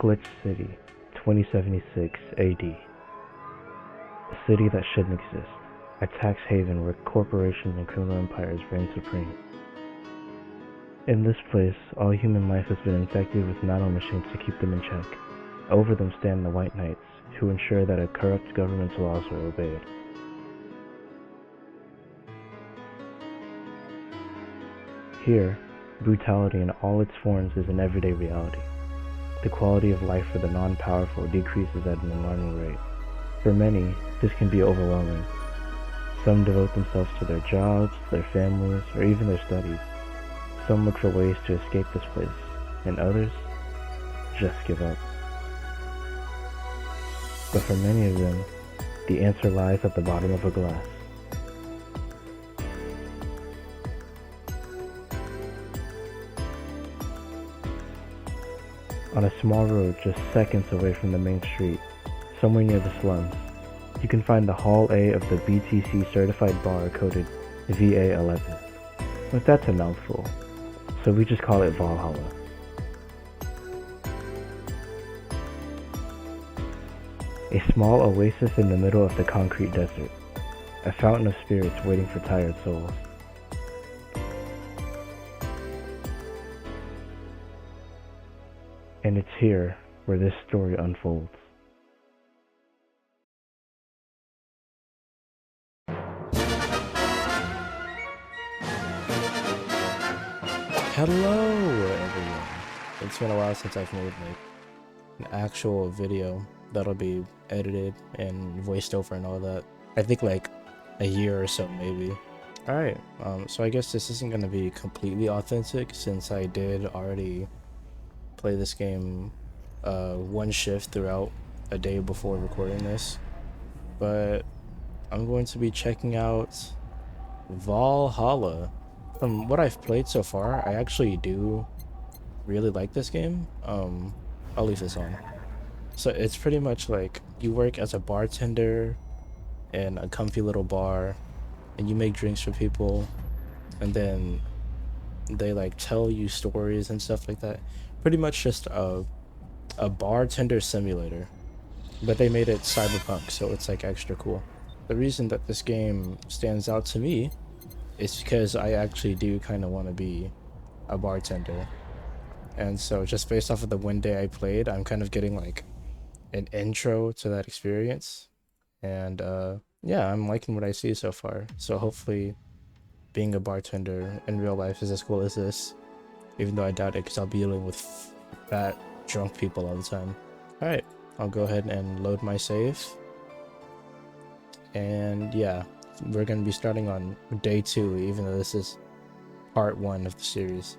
Glitch City, 2076 AD. A city that shouldn't exist. A tax haven where corporations and criminal empires reign supreme. In this place, all human life has been infected with nanomachines to keep them in check. Over them stand the White Knights, who ensure that a corrupt government's laws are obeyed. Here, brutality in all its forms is an everyday reality. The quality of life for the non-powerful decreases at an alarming rate. For many, this can be overwhelming. Some devote themselves to their jobs, their families, or even their studies. Some look for ways to escape this place, and others just give up. But for many of them, the answer lies at the bottom of a glass. On a small road just seconds away from the main street, somewhere near the slums, you can find the Hall A of the BTC certified bar coded VA-11. But that's a mouthful, so we just call it Valhalla. A small oasis in the middle of the concrete desert, a fountain of spirits waiting for tired souls. And it's here where this story unfolds. Hello everyone. It's been a while since I've made an actual video that'll be edited and voiced over and all that. I think like a year or so maybe. Alright, so I guess this isn't gonna be completely authentic since I did already play this game one shift throughout a day before recording this, but I'm going to be checking out Valhalla. From what I've played so far, I actually do really like this game. I'll leave this on. So it's pretty much like you work as a bartender in a comfy little bar and you make drinks for people, and then they like tell you stories and stuff like that. Pretty much just a bartender simulator, but they made it cyberpunk, so it's like extra cool. The reason that this game stands out to me is because I actually do kind of want to be a bartender, and so just based off of the one day I played, I'm kind of getting like an intro to that experience, and yeah, I'm liking what I see so far. So hopefully being a bartender in real life is as cool as this. Even though I doubt it, because I'll be dealing with fat, drunk people all the time. Alright, I'll go ahead and load my save. And yeah, we're going to be starting on day 2, even though this is part 1 of the series.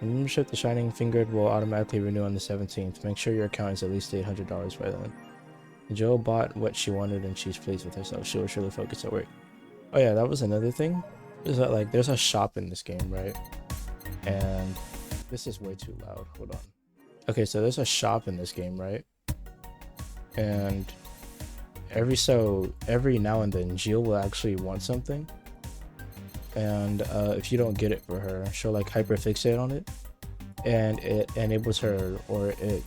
Membership The Shining Fingered will automatically renew on the 17th. Make sure your account is at least $800 by then. Jill bought what she wanted and she's pleased with herself. She will surely focus at work. Oh yeah, that was another thing. Is that like there's a shop in this game, right? And this is way too loud. Hold on. Okay, so there's a shop in this game, right? And every now and then Jill will actually want something, and if you don't get it for her, she'll like hyperfixate on it, and it enables her, or it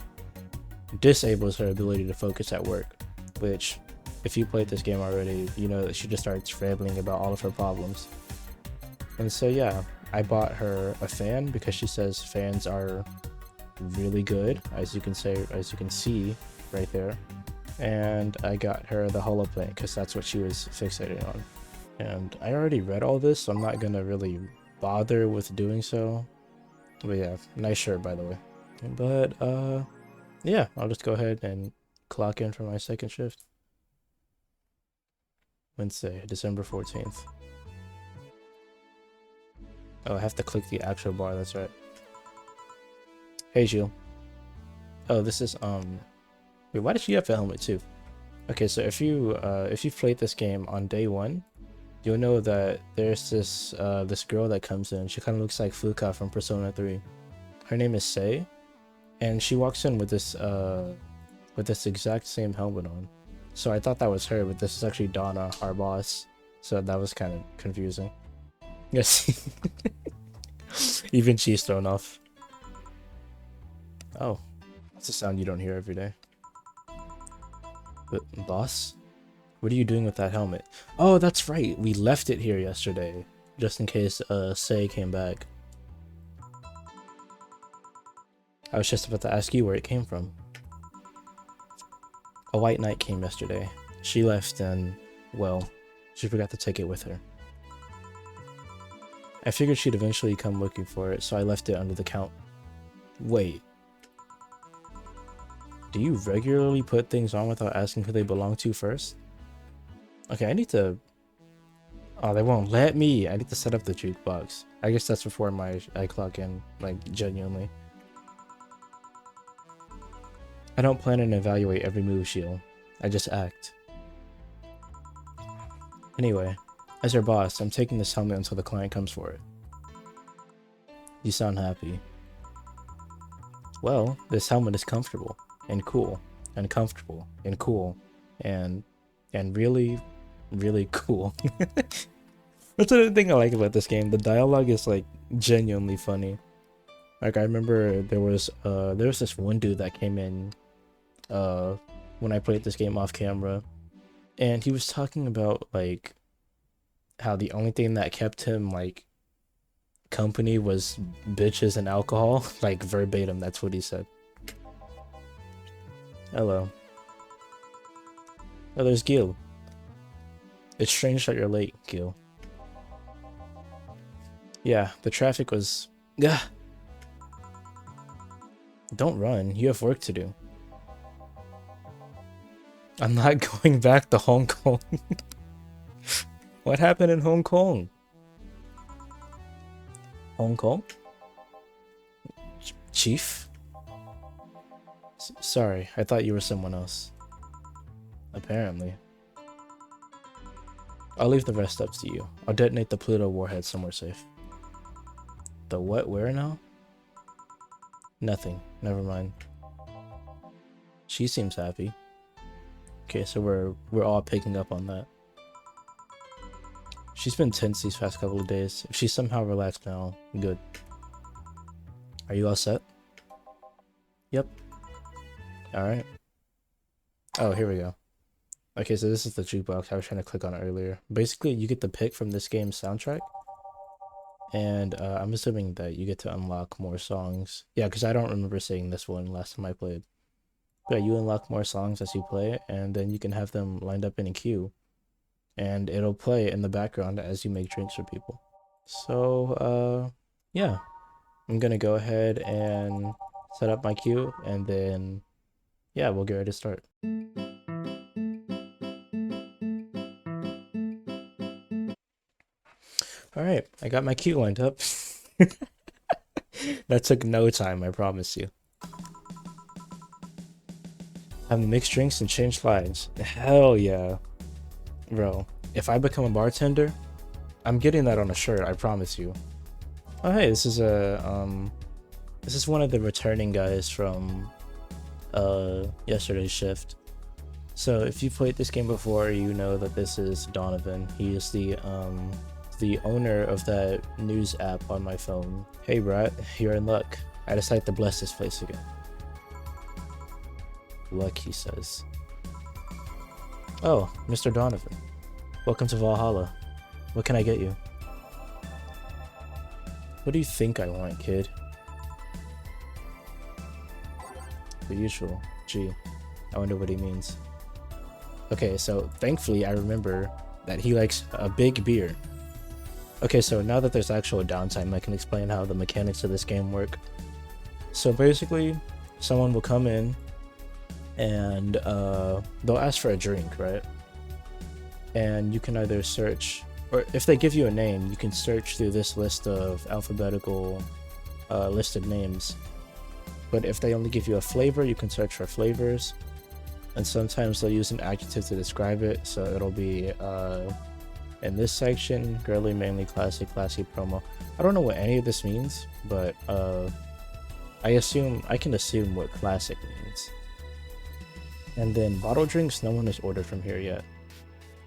disables her ability to focus at work, which if you played this game already, you know that she just starts rambling about all of her problems. And so yeah, I bought her a fan because she says fans are really good, as you can see right there. And I got her the holoplant because that's what she was fixated on. And I already read all this, so I'm not gonna really bother with doing so. But yeah, nice shirt by the way. But yeah, I'll just go ahead and clock in for my second shift. Wednesday, December 14th. Oh, I have to click the actual bar, that's right. Hey, Jill. Oh, this is, wait, why does she have a helmet too? Okay, so if you've played this game on day 1, you'll know that there's this, this girl that comes in. She kind of looks like Fuka from Persona 3. Her name is Sei, and she walks in with this exact same helmet on. So I thought that was her, but this is actually Donna, our boss. So that was kind of confusing. Yes. Even she's thrown off. Oh, that's a sound you don't hear every day. But, boss? What are you doing with that helmet? Oh, that's right. We left it here yesterday, just in case Say came back. I was just about to ask you where it came from. A white knight came yesterday. She left and, well, she forgot to take it with her. I figured she'd eventually come looking for it, so I left it under the count. Wait. Do you regularly put things on without asking who they belong to first? Okay, I need to... Oh, they won't let me. I need to set up the jukebox. I guess that's before I clock in, like, genuinely. I don't plan and evaluate every move, Shield. I just act. Anyway, as your boss, I'm taking this helmet until the client comes for it. You sound happy. Well, this helmet is comfortable, and cool, and comfortable, and cool, and really, really cool. That's another thing I like about this game. The dialogue is like genuinely funny. Like I remember there was this one dude that came in when I played this game off camera, and he was talking about like how the only thing that kept him like company was bitches and alcohol. Like verbatim, that's what he said. Hello. Oh, there's Gil. It's strange that you're late, Gil. Yeah, the traffic was... Gah! Don't run, you have work to do. I'm not going back to Hong Kong. What happened in Hong Kong? Hong Kong? Chief? Sorry, I thought you were someone else. Apparently. I'll leave the rest up to you. I'll detonate the Pluto warhead somewhere safe. The what? Where now? Nothing. Never mind. She seems happy. Okay, so we're all picking up on that. She's been tense these past couple of days. If she's somehow relaxed now, good. Are you all set? Yep. Alright. Oh, here we go. Okay, so this is the jukebox I was trying to click on earlier. Basically, you get the pick from this game's soundtrack. And I'm assuming that you get to unlock more songs. Yeah, because I don't remember seeing this one last time I played. But yeah, you unlock more songs as you play, and then you can have them lined up in a queue. And it'll play in the background as you make drinks for people. So, yeah. I'm gonna go ahead and set up my queue, and then, yeah, we'll get ready to start. Alright, I got my queue lined up. That took no time, I promise you. Have them mix drinks and change slides. Hell yeah. Bro, if I become a bartender, I'm getting that on a shirt, I promise you. Oh hey, this is one of the returning guys from yesterday's shift. So if you played this game before, you know that this is Donovan. He is the owner of that news app on my phone. Hey Brat, you're in luck. I decided to bless this place again. Luck, he says. Oh, Mr. Donovan. Welcome to Valhalla. What can I get you? What do you think I want, kid? The usual. Gee, I wonder what he means. Okay, so thankfully I remember that he likes a big beer. Okay, so now that there's actual downtime, I can explain how the mechanics of this game work. So basically, someone will come in and they'll ask for a drink, right? And you can either search, or if they give you a name, you can search through this list of alphabetical listed names. But if they only give you a flavor, you can search for flavors. And sometimes they'll use an adjective to describe it, so it'll be in this section, girly, mainly classic, classy, promo. I don't know what any of this means, but I can assume what classic means. And then bottle drinks, no one has ordered from here yet.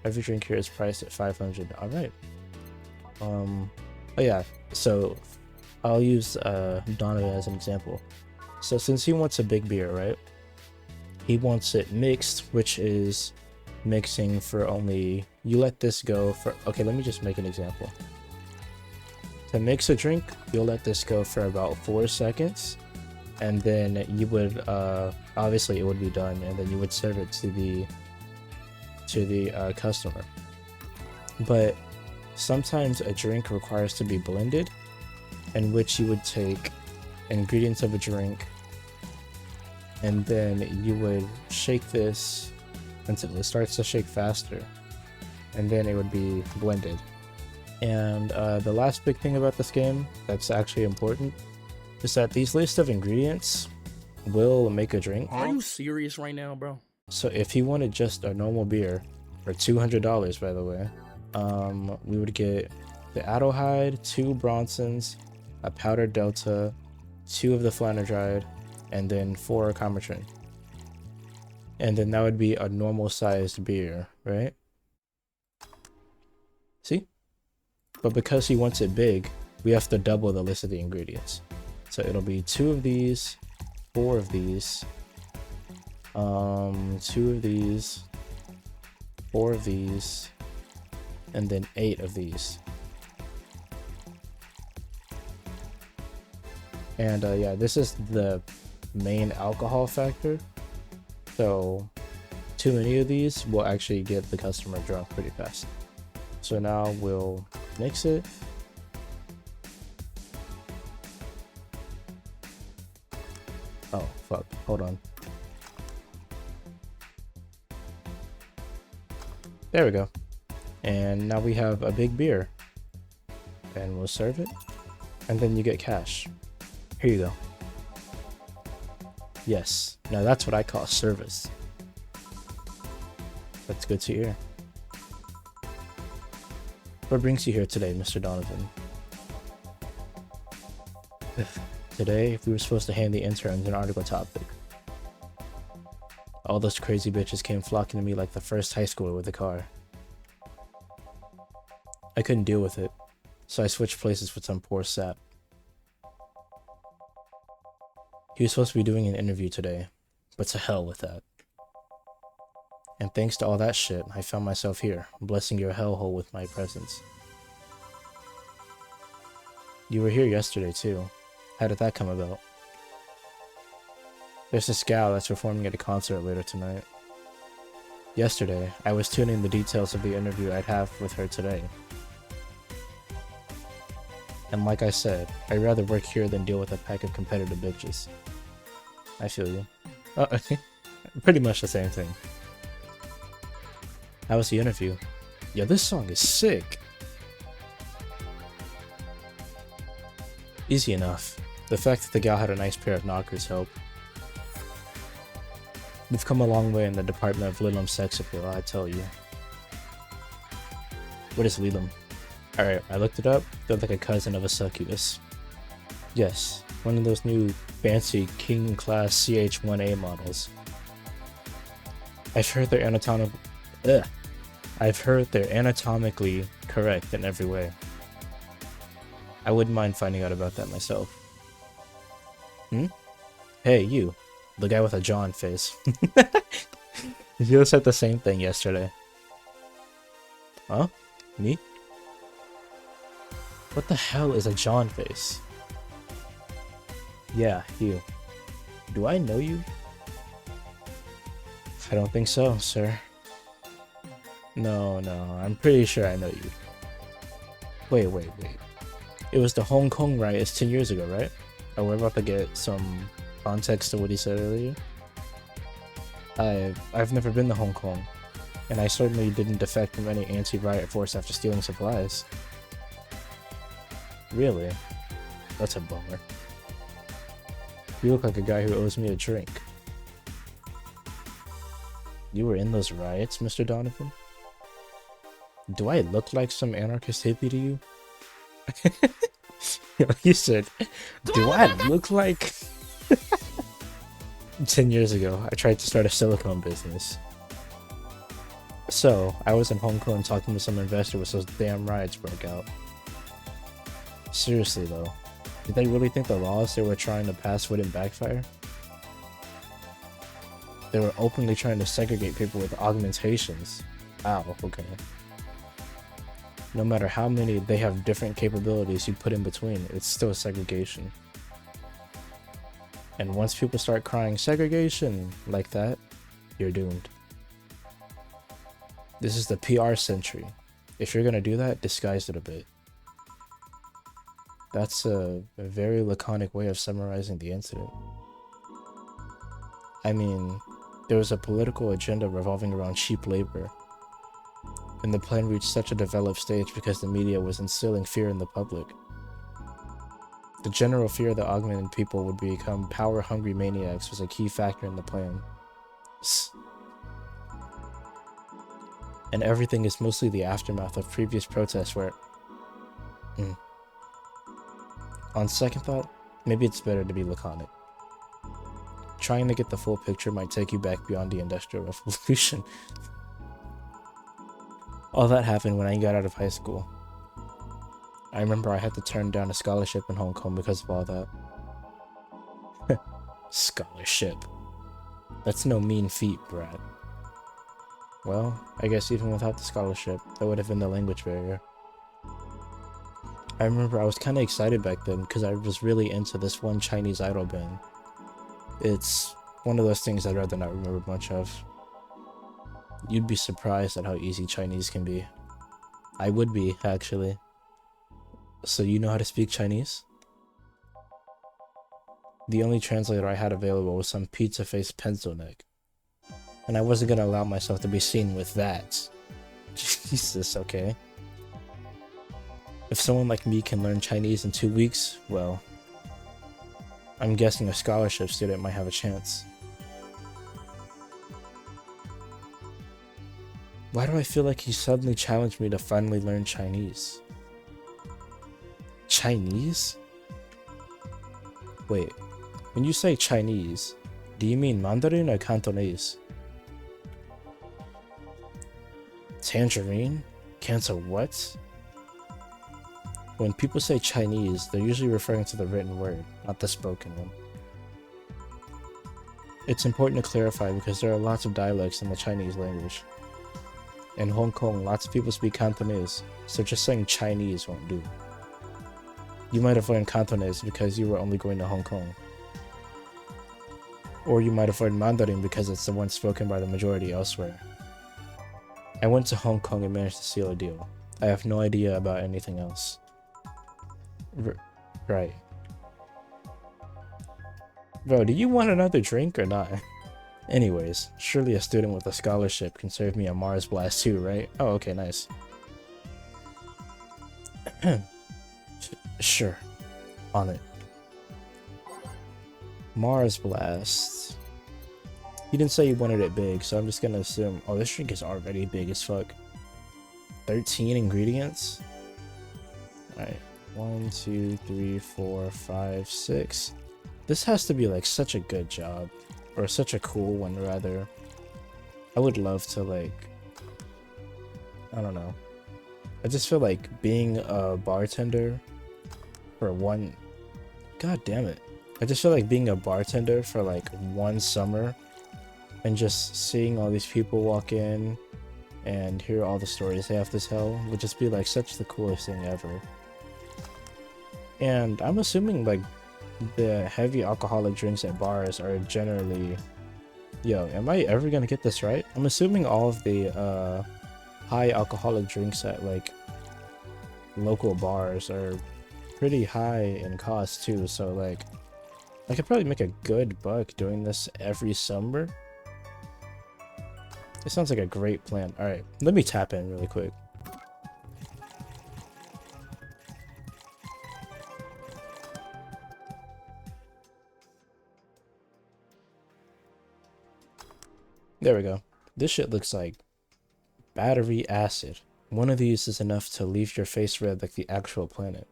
Every drink here is priced at 500. All right. Oh yeah. So I'll use Donovan as an example. So since he wants a big beer, right? He wants it mixed, which is mixing for only, you let this go for, okay, let me just make an example. To mix a drink, you'll let this go for about 4 seconds, and then you would, obviously it would be done, and then you would serve it to the customer. But sometimes a drink requires to be blended, in which you would take ingredients of a drink, and then you would shake this until it starts to shake faster, and then it would be blended. And the last big thing about this game that's actually important is that these list of ingredients will make a drink. Are you serious right now, bro? So if you wanted just a normal beer for $200, by the way, we would get the Adelheid, 2 Bronsons, a powdered Delta, 2 of the Flanner Dried, and then 4 Comertrin. And then that would be a normal sized beer, right? See? But because he wants it big, we have to double the list of the ingredients. So it'll be 2 of these, 4 of these, 2 of these, 4 of these, and then 8 of these. And yeah, this is the main alcohol factor. So too many of these will actually get the customer drunk pretty fast. So now we'll mix it. Oh, fuck. Hold on. There we go. And now we have a big beer. And we'll serve it. And then you get cash. Here you go. Yes. Now that's what I call service. That's good to hear. What brings you here today, Mr. Donovan? Today, we were supposed to hand the interns an article topic. All those crazy bitches came flocking to me like the first high schooler with a car. I couldn't deal with it, so I switched places with some poor sap. He was supposed to be doing an interview today, but to hell with that. And thanks to all that shit, I found myself here, blessing your hellhole with my presence. You were here yesterday too. How did that come about? There's this gal that's performing at a concert later tonight. Yesterday, I was tuning the details of the interview I'd have with her today. And like I said, I'd rather work here than deal with a pack of competitive bitches. I feel you. Pretty much the same thing. How was the interview? Yo, this song is sick. Easy enough. The fact that the gal had a nice pair of knockers helped. We've come a long way in the department of Lilim sex appeal, I tell you. What is Lilim? Alright, I looked it up. They're like a cousin of a succubus. Yes, one of those new fancy King class CH-1A models. I've heard they're anatomically correct in every way. I wouldn't mind finding out about that myself. Hey, you. The guy with a John face. You said the same thing yesterday. Huh? Me? What the hell is a John face? Yeah, you. Do I know you? I don't think so, sir. No, I'm pretty sure I know you. Wait. It was the Hong Kong riots 10 years ago, right? Oh, we're about to get some context to what he said earlier. I've never been to Hong Kong, and I certainly didn't defect from any anti-riot force after stealing supplies. Really? That's a bummer. You look like a guy who owes me a drink. You were in those riots, Mr. Donovan? Do I look like some anarchist hippie to you? You said, do I look like... 10 years ago, I tried to start a silicone business. So, I was in Hong Kong talking to some investor when those damn riots broke out. Seriously though, Did they really think the laws they were trying to pass wouldn't backfire? They were openly trying to segregate people with augmentations. Wow, okay. No matter how many they have different capabilities you put in between, it's still segregation. And once people start crying segregation like that, you're doomed. This is the PR century. If you're gonna do that, disguise it a bit. That's a very laconic way of summarizing the incident. I mean, there was a political agenda revolving around cheap labor, and the plan reached such a developed stage because the media was instilling fear in the public. The general fear that augmented people would become power-hungry maniacs was a key factor in the plan. And everything is mostly the aftermath of previous protests where... On second thought, maybe it's better to be laconic. Trying to get the full picture might take you back beyond the Industrial Revolution. All that happened when I got out of high school. I remember I had to turn down a scholarship in Hong Kong because of all that. Scholarship. That's no mean feat, Brad. Well, I guess even without the scholarship, that would have been the language barrier. I remember I was kind of excited back then because I was really into this one Chinese idol band. It's one of those things I'd rather not remember much of. You'd be surprised at how easy Chinese can be. I would be, actually. So you know how to speak Chinese? The only translator I had available was some pizza-faced pencil neck. And I wasn't gonna allow myself to be seen with that. Jesus, okay. If someone like me can learn Chinese in 2 weeks, well, I'm guessing a scholarship student might have a chance. Why do I feel like he suddenly challenged me to finally learn Chinese? Chinese? Wait, when you say Chinese, do you mean Mandarin or Cantonese? Tangerine? Cancel what? When people say Chinese, they're usually referring to the written word, not the spoken one. It's important to clarify because there are lots of dialects in the Chinese language. In Hong Kong, lots of people speak Cantonese, so just saying Chinese won't do. You might have learned Cantonese because you were only going to Hong Kong. Or you might have learned Mandarin because it's the one spoken by the majority elsewhere. I went to Hong Kong and managed to seal a deal. I have no idea about anything else. Right. Bro, do you want another drink or not? Anyways, surely a student with a scholarship can serve me a Mars Blast too, right? Oh, okay, nice. Sure. On it. Mars Blast. You didn't say you wanted it big, so I'm just gonna assume... Oh, this drink is already big as fuck. 13 ingredients? Alright. 1, 2, 3, 4, 5, 6. This has to be like such a good job. Or such a cool one, rather. I would love to, like... I don't know. I just feel like being a bartender for one... God damn it. I just feel like being a bartender for like one summer and just seeing all these people walk in and hear all the stories they have to tell would just be like such the coolest thing ever. And I'm assuming like the heavy alcoholic drinks at bars are generally... Yo, am I ever gonna get this right? I'm assuming all of the high alcoholic drinks at like local bars are pretty high in cost too, so like I could probably make a good buck doing this every summer. It sounds like a great plan. Alright, let me tap in really quick. There we go. This shit looks like battery acid. One of these is enough to leave your face red like the actual planet.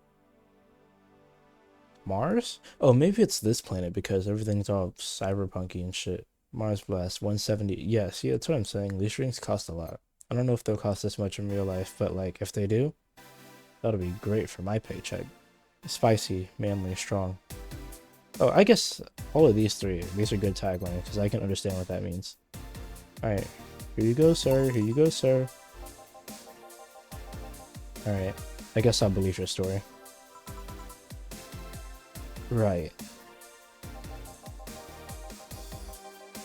Mars? Oh, maybe it's this planet because everything's all cyberpunky and shit. Mars Blast, 170. Yeah, see, that's what I'm saying. These drinks cost a lot. I don't know if they'll cost this much in real life, but like, if they do, that'll be great for my paycheck. Spicy, manly, strong. Oh, I guess all of these are good taglines because I can understand what that means. Alright, here you go, sir. Here you go, sir. Alright, I guess I'll believe your story. Right.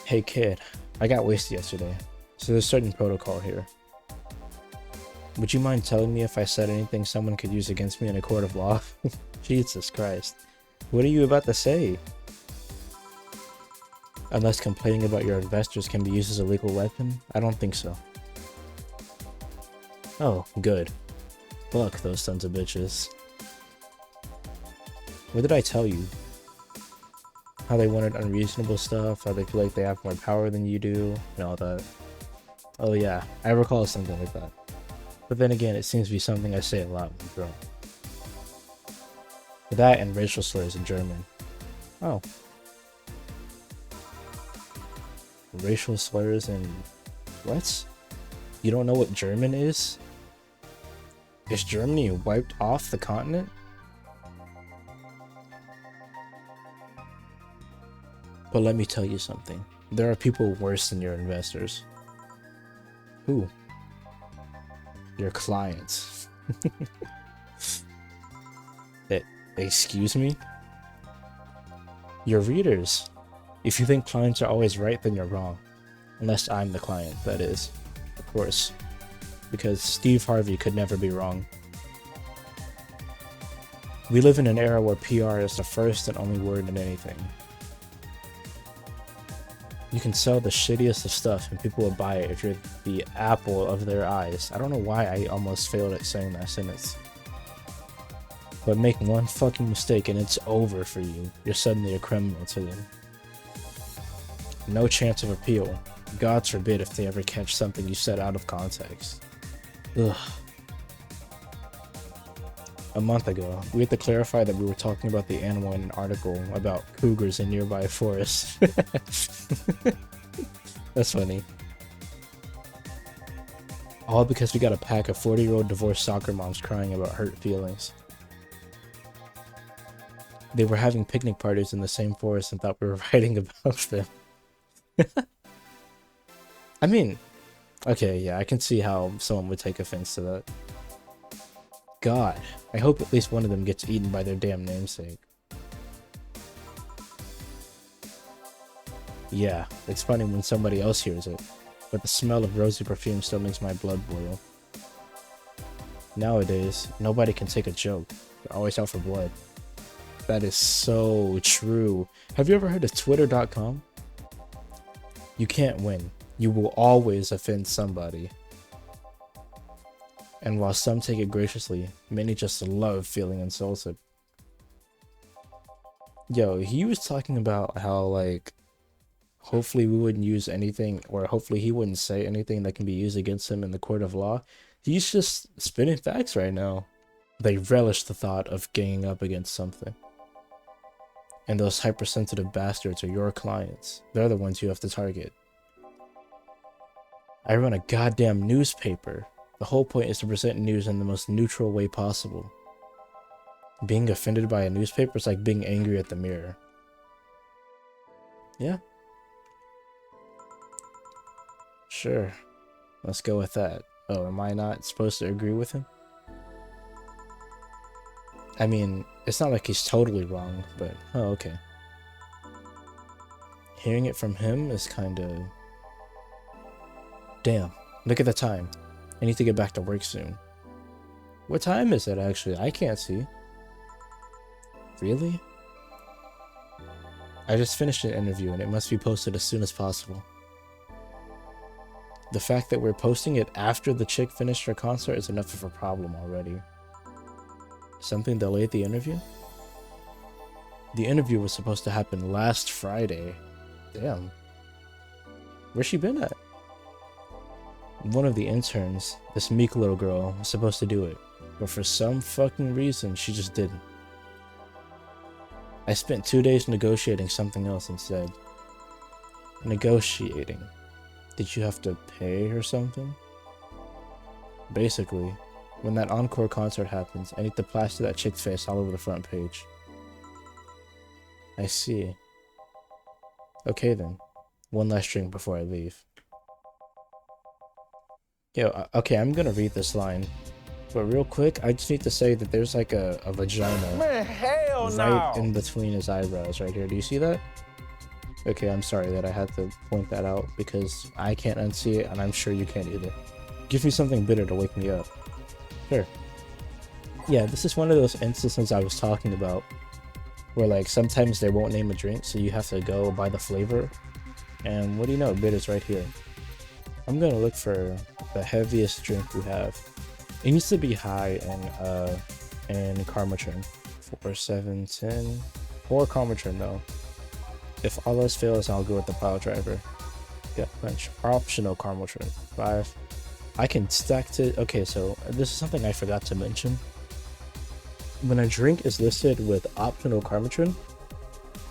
Hey kid, I got wasted yesterday, so there's a certain protocol here. Would you mind telling me if I said anything someone could use against me in a court of law? Jesus Christ. What are you about to say? Unless complaining about your investors can be used as a legal weapon? I don't think so. Oh, good. Fuck those sons of bitches. What did I tell you? How they wanted unreasonable stuff, how they feel like they have more power than you do, and all that. Oh yeah, I recall something like that. But then again, it seems to be something I say a lot when drunk. That and racial slurs in German. Oh. Racial slurs in... what? You don't know what German is? Is Germany wiped off the continent? But let me tell you something. There are people worse than your investors. Who? Your clients. Excuse me? Your readers. If you think clients are always right, then you're wrong. Unless I'm the client, that is. Of course. Because Steve Harvey could never be wrong. We live in an era where PR is the first and only word in anything. You can sell the shittiest of stuff and people will buy it if you're the apple of their eyes. I don't know why I almost failed at saying that sentence. But make one fucking mistake and it's over for you. You're suddenly a criminal to them. No chance of appeal. God forbid if they ever catch something you said out of context. Ugh. A month ago, we had to clarify that we were talking about the animal in an article about cougars in nearby forests. That's funny. All because we got a pack of 40-year-old divorced soccer moms crying about hurt feelings. They were having picnic parties in the same forest and thought we were writing about them. I mean, okay, yeah, I can see how someone would take offense to that. God, I hope at least one of them gets eaten by their damn namesake. Yeah, it's funny when somebody else hears it, but the smell of rosy perfume still makes my blood boil. Nowadays, nobody can take a joke. They're always out for blood. That is so true. Have you ever heard of Twitter.com? You can't win. You will always offend somebody. And while some take it graciously, many just love feeling insulted. Yo, he was talking about how, like, hopefully we wouldn't use anything, or hopefully he wouldn't say anything that can be used against him in the court of law. He's just spitting facts right now. They relish the thought of ganging up against something. And those hypersensitive bastards are your clients. They're the ones you have to target. I run a goddamn newspaper. The whole point is to present news in the most neutral way possible. Being offended by a newspaper is like being angry at the mirror. Yeah. Sure. Let's go with that. Oh, am I not supposed to agree with him? I mean, it's not like he's totally wrong, but oh, okay. Hearing it from him is kind of... Damn, look at the time. I need to get back to work soon. What time is it actually? I can't see. Really? I just finished an interview and it must be posted as soon as possible. The fact that we're posting it after the chick finished her concert is enough of a problem already. Something delayed the interview? The interview was supposed to happen last Friday. Damn. Where's she been at? One of the interns, this meek little girl, was supposed to do it, but for some fucking reason, she just didn't. I spent 2 days negotiating something else instead. Negotiating. Did you have to pay or something? Basically, When that encore concert happens, I need to plaster that chick's face all over the front page. I see. Okay then. One last drink before I leave. Yo, okay, I'm gonna read this line. But real quick, I just need to say that there's like a vagina Man, hell no. right in between his eyebrows right here. Do you see that? Okay, I'm sorry that I had to point that out because I can't unsee it and I'm sure you can't either. Give me something bitter to wake me up. Sure. Yeah, this is one of those instances I was talking about where like sometimes they won't name a drink, so you have to go by the flavor. And what do you know, bitter's right here. I'm gonna look for the heaviest drink we have. It needs to be high in Karmatrin. 4, 7, 10. 4 Karmatrin though. If all else fails, I'll go with the pile driver. Yeah, punch. Optional Karmatrin. 5. I can stack to. Okay, so this is something I forgot to mention. When a drink is listed with optional Karmatrin,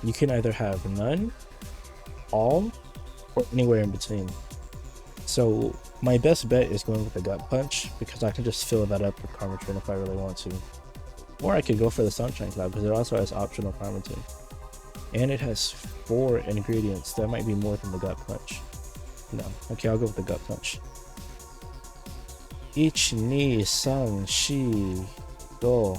you can either have none, all, or anywhere in between. So my best bet is going with the gut punch because I can just fill that up with Karmatrin if I really want to. Or I could go for the Sunshine Cloud because it also has optional Karmatrin. And it has 4 ingredients. That might be more than the gut punch. No. Okay, I'll go with the gut punch. Ich ni san shi go.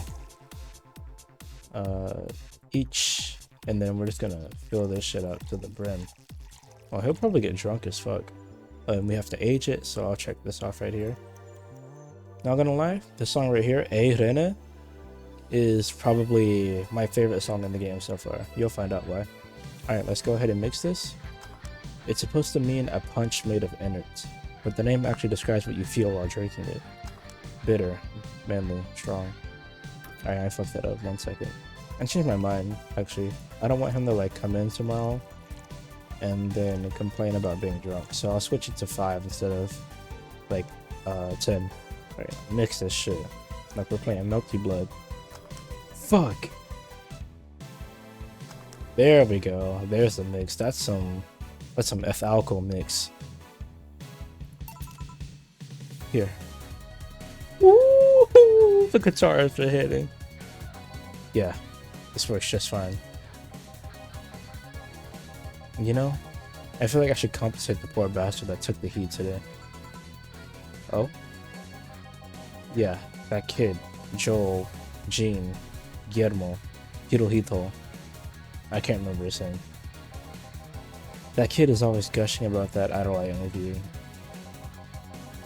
Each. And then we're just gonna fill this shit up to the brim. Well, he'll probably get drunk as fuck. And we have to age it, so I'll check this off right here. Not gonna lie, this song right here, E Rene, is probably my favorite song in the game so far. You'll find out why. Alright, let's go ahead and mix this. It's supposed to mean a punch made of innards, but the name actually describes what you feel while drinking it. Bitter, manly, strong. Alright, I fucked that up, 1 second. I changed my mind, actually. I don't want him to like come in tomorrow and then complain about being drunk. So I'll switch it to 5 instead of like 10. Alright, mix this shit. Like we're playing Melty Blood. Fuck! There we go. There's the mix. That's some H-Aoko mix. Here. Woo! The guitars are hitting. Yeah, this works just fine. You know, I feel like I should compensate the poor bastard that took the heat today. Oh? Yeah, that kid. Joel, Jean, Guillermo, Hirohito. I can't remember his name. That kid is always gushing about that Idolite interview.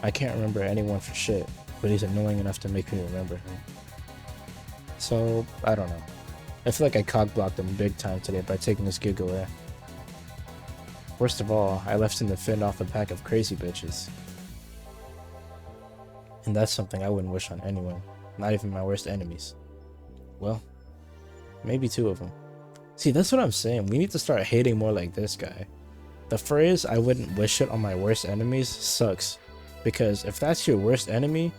I can't remember anyone for shit, but he's annoying enough to make me remember him. So, I don't know. I feel like I cock-blocked him big time today by taking his gig away. Worst of all, I left him to fend off a pack of crazy bitches. And that's something I wouldn't wish on anyone, not even my worst enemies. Well, maybe 2 of them. See, that's what I'm saying. We need to start hating more like this guy. The phrase, I wouldn't wish it on my worst enemies, sucks. Because if that's your worst enemy,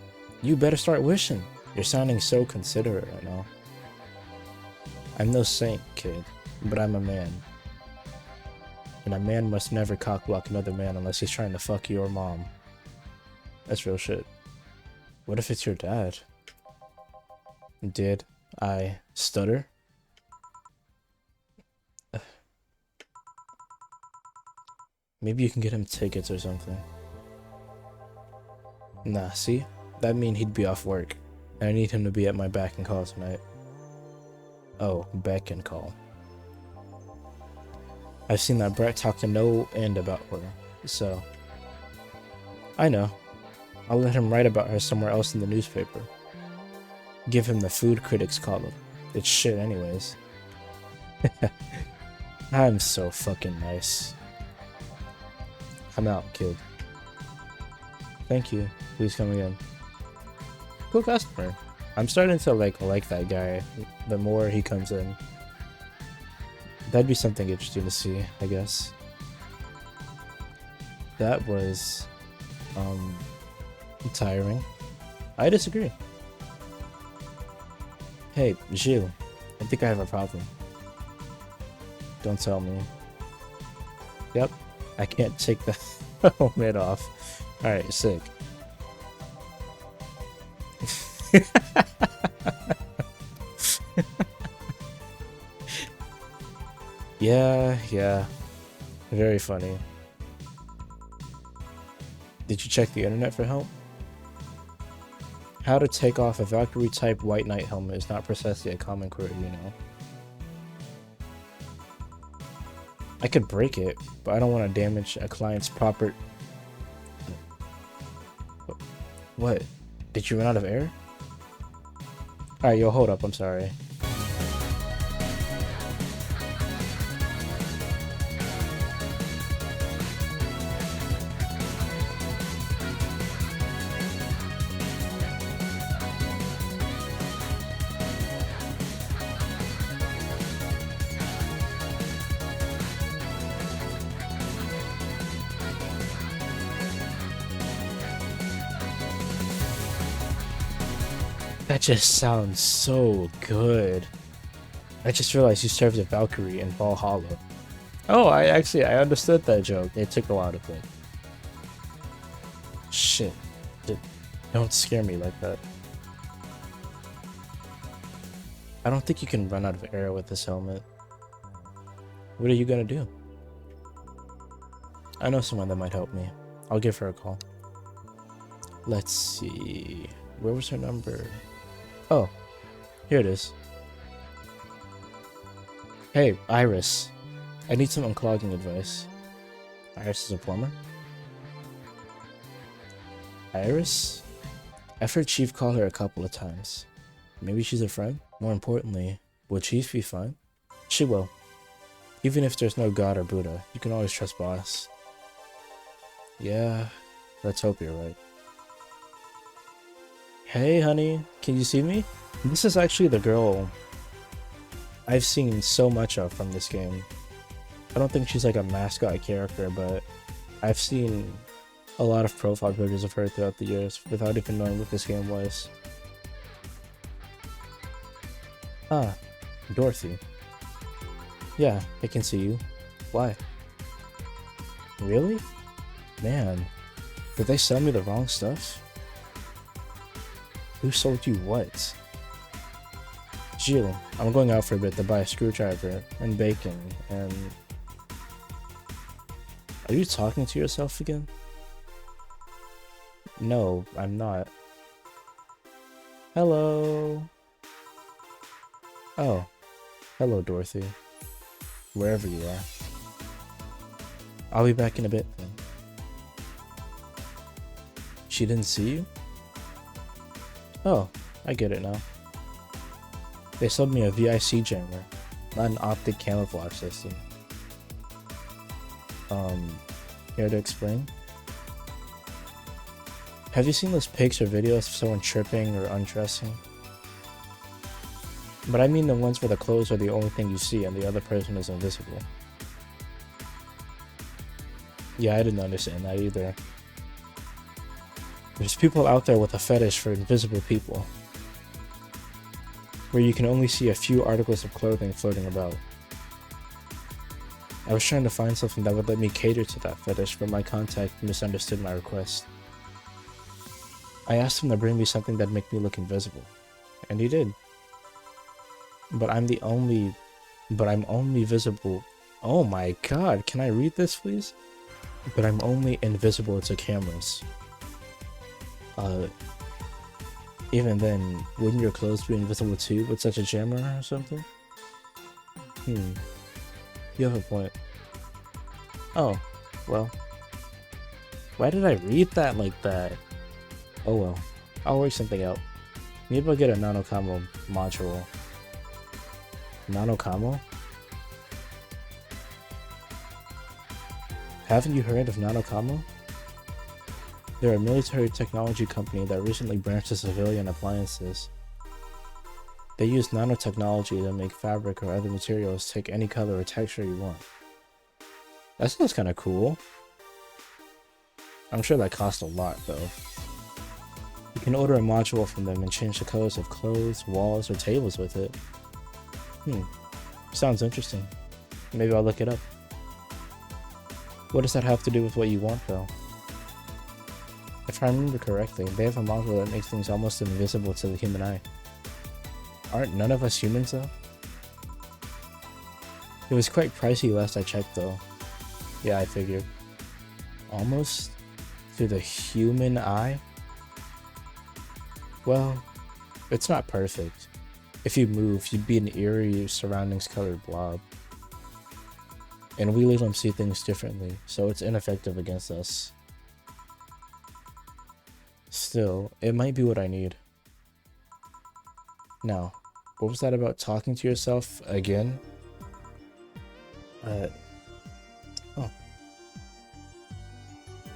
you better start wishing. You're sounding so considerate right now. I'm no saint, kid, but I'm a man. And a man must never cockblock another man unless he's trying to fuck your mom. That's real shit. What if it's your dad? Did I stutter? Maybe you can get him tickets or something. Nah, see? That'd mean he'd be off work. And I need him to be at my beck and call tonight. Oh, beck and call. I've seen that Brett talk to no end about her, so... I know. I'll let him write about her somewhere else in the newspaper. Give him the food critics column. It's shit anyways. I'm so fucking nice. Come out, kid. Thank you. Please come again. Cool customer. I'm starting to like that guy the more he comes in. That'd be something interesting to see, I guess. That was tiring. I disagree. Hey, Gilles, I think I have a problem. Don't tell me. Yep, I can't take the helmet off. Alright, sick. Yeah. Very funny. Did you check the internet for help? How to take off a Valkyrie type White Knight helmet is not precisely a common query, you know. I could break it, but I don't want to damage a client's proper... What? Did you run out of air? Alright, yo, hold up, I'm sorry. That just sounds so good. I just realized you served a Valkyrie in Valhalla. Oh, I understood that joke. It took a while to think. Shit. Don't scare me like that. I don't think you can run out of air with this helmet. What are you gonna do? I know someone that might help me. I'll give her a call. Let's see. Where was her number? Oh, here it is. Hey, Iris. I need some unclogging advice. Iris is a plumber? Iris? I've heard Chief call her a couple of times. Maybe she's a friend? More importantly, will Chief be fine? She will. Even if there's no God or Buddha, you can always trust Boss. Yeah, let's hope you're right. Hey honey, can you see me? This is actually the girl I've seen so much of from this game. I don't think she's like a mascot character, but I've seen a lot of profile pictures of her throughout the years without even knowing what this game was. Ah, Dorothy. Yeah, I can see you. Why? Really? Man, did they sell me the wrong stuff? Who sold you what? Jill, I'm going out for a bit to buy a screwdriver and bacon and... Are you talking to yourself again? No, I'm not. Hello. Oh, hello Dorothy. Wherever you are. I'll be back in a bit then. She didn't see you? Oh, I get it now. They sold me a VIC jammer, not an optic camouflage system. Here to explain? Have you seen those pics or videos of someone tripping or undressing? But I mean the ones where the clothes are the only thing you see and the other person is invisible. Yeah, I didn't understand that either. There's people out there with a fetish for invisible people, where you can only see a few articles of clothing floating about. I was trying to find something that would let me cater to that fetish, but my contact misunderstood my request. I asked him to bring me something that'd make me look invisible, and he did. But I'm only visible. Oh my god, can I read this please? But I'm only invisible to cameras. Even then, wouldn't your clothes be invisible too with such a jammer or something? You have a point. Oh, well. Why did I read that like that? Oh well, I'll work something out. Maybe I'll get a nanocamo module. Nanocamo? Haven't you heard of nanocamo? They're a military technology company that recently branched to civilian appliances. They use nanotechnology to make fabric or other materials take any color or texture you want. That sounds kinda cool. I'm sure that costs a lot though. You can order a module from them and change the colors of clothes, walls, or tables with it. Sounds interesting. Maybe I'll look it up. What does that have to do with what you want though? If I remember correctly, they have a module that makes things almost invisible to the human eye. Aren't none of us humans though? It was quite pricey last I checked though. Yeah, I figured. Almost to the human eye? Well, it's not perfect. If you move, you'd be an eerie surroundings colored blob. And we let them see things differently, so it's ineffective against us. Still, it might be what I need. Now, what was that about talking to yourself again? Oh.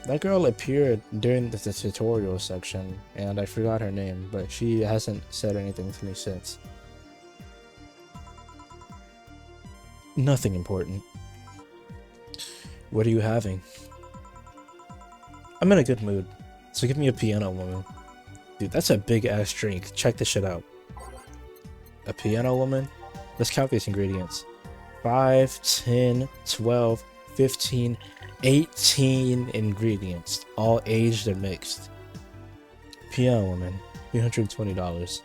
That girl appeared during the tutorial section, and I forgot her name, but she hasn't said anything to me since. Nothing important. What are you having? I'm in a good mood, so give me a piano woman. Dude, that's a big ass drink. Check this shit out. A piano woman? Let's count these ingredients. 5, 10, 12, 15, 18 ingredients, all aged and mixed. Piano woman, $320.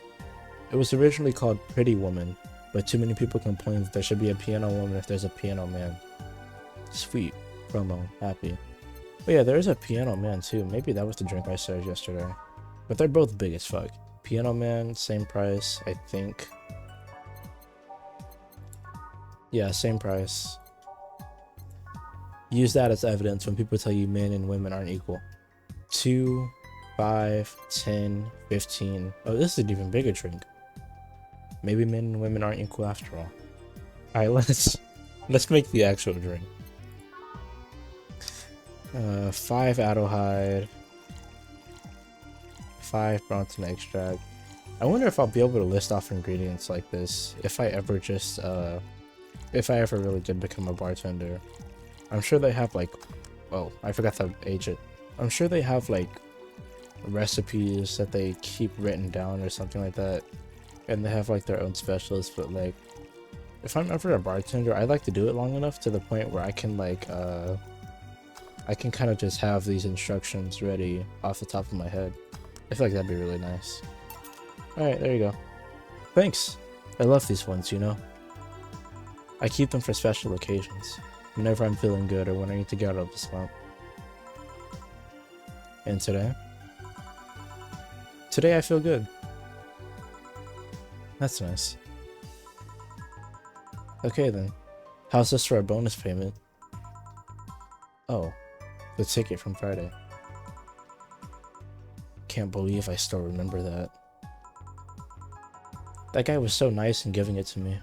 It was originally called Pretty Woman, but too many people complained that there should be a piano woman if there's a piano man. Sweet. Promo. Happy. But yeah, there is a piano man too. Maybe that was the drink I served yesterday. But they're both big as fuck. Piano man, same price, I think. Yeah, same price. Use that as evidence when people tell you men and women aren't equal. 2, 5, 10, 15. Oh, this is an even bigger drink. Maybe men and women aren't equal after all. Alright, let's make the actual drink. 5 Adelhyde, 5 Bronson extract. I wonder if I'll be able to list off ingredients like this if I ever really did become a bartender. I'm sure they have like, oh, I forgot to age it. I'm sure they have like recipes that they keep written down or something like that, and they have like their own specialists. But like, if I'm ever a bartender, I'd like to do it long enough to the point where I can like I can kind of just have these instructions ready off the top of my head. I feel like that'd be really nice. Alright, there you go. Thanks. I love these ones, you know. I keep them for special occasions, whenever I'm feeling good or when I need to get out of the slump. And today? Today I feel good. That's nice. Okay then. How's this for a bonus payment? Oh. The ticket from Friday. Can't believe I still remember that. That guy was so nice in giving it to me.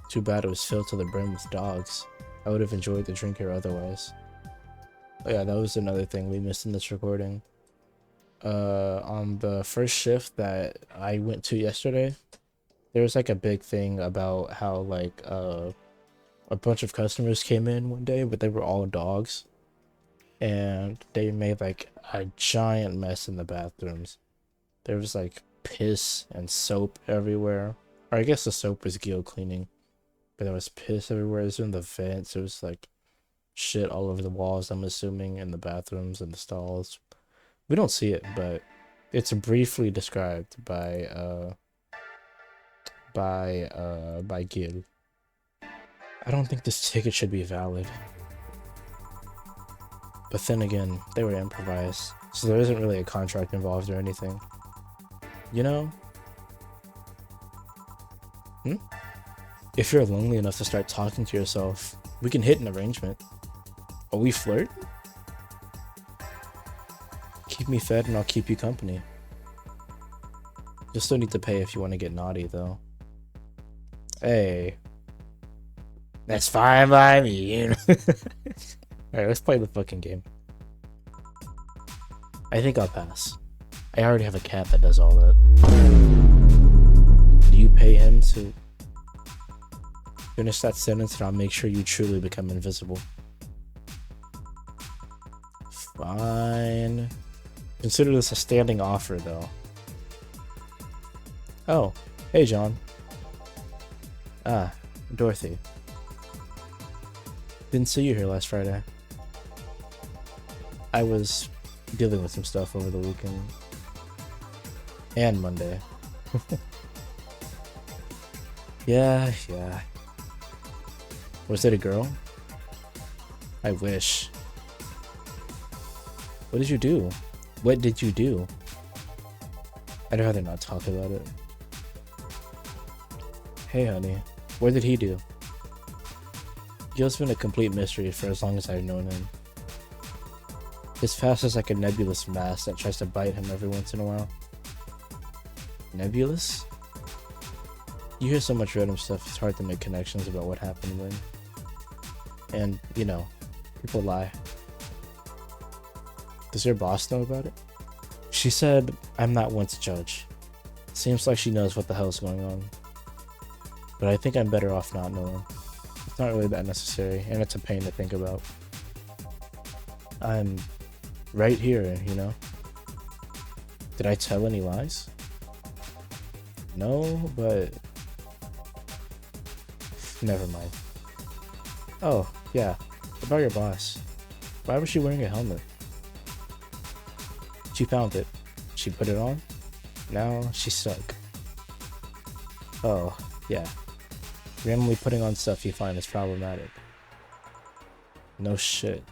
Too bad it was filled to the brim with dogs. I would have enjoyed the drink here otherwise. Oh yeah, that was another thing we missed in this recording. On the first shift that I went to yesterday, there was like a big thing about how like a bunch of customers came in one day, but they were all dogs, and they made like a giant mess in the bathrooms. There was like piss and soap everywhere, or I guess the soap was Gil cleaning, but there was piss everywhere. It was in the vents. It was like shit all over the walls, I'm assuming, in the bathrooms and the stalls. We don't see it, but it's briefly described by Gil. I don't think this ticket should be valid. But then again, they were improvised, so there isn't really a contract involved or anything. You know? If you're lonely enough to start talking to yourself, we can hit an arrangement. Oh, we flirt? Keep me fed and I'll keep you company. You'll still need to pay if you want to get naughty, though. Hey. That's fine by me, you know? Alright, let's play the fucking game. I think I'll pass. I already have a cat that does all that. Do you pay him to finish that sentence, and I'll make sure you truly become invisible? Fine. Consider this a standing offer, though. Oh, hey, John. Ah, Dorothy. Didn't see you here last Friday. I was dealing with some stuff over the weekend and Monday. Yeah. Was it a girl? I wish. What did you do? What did you do? I'd rather not talk about it. Hey honey, what did he do? Gil's been a complete mystery for as long as I've known him. His past is like a nebulous mass that tries to bite him every once in a while. Nebulous? You hear so much random stuff, it's hard to make connections about what happened when. And, you know, people lie. Does your boss know about it? She said, I'm not one to judge. Seems like she knows what the hell's going on. But I think I'm better off not knowing. It's not really that necessary, and it's a pain to think about. I'm right here, you know? Did I tell any lies? No, but... Never mind. Oh, yeah. About your boss. Why was she wearing a helmet? She found it. She put it on. Now she's stuck. Oh, yeah. Randomly putting on stuff you find is problematic. No shit.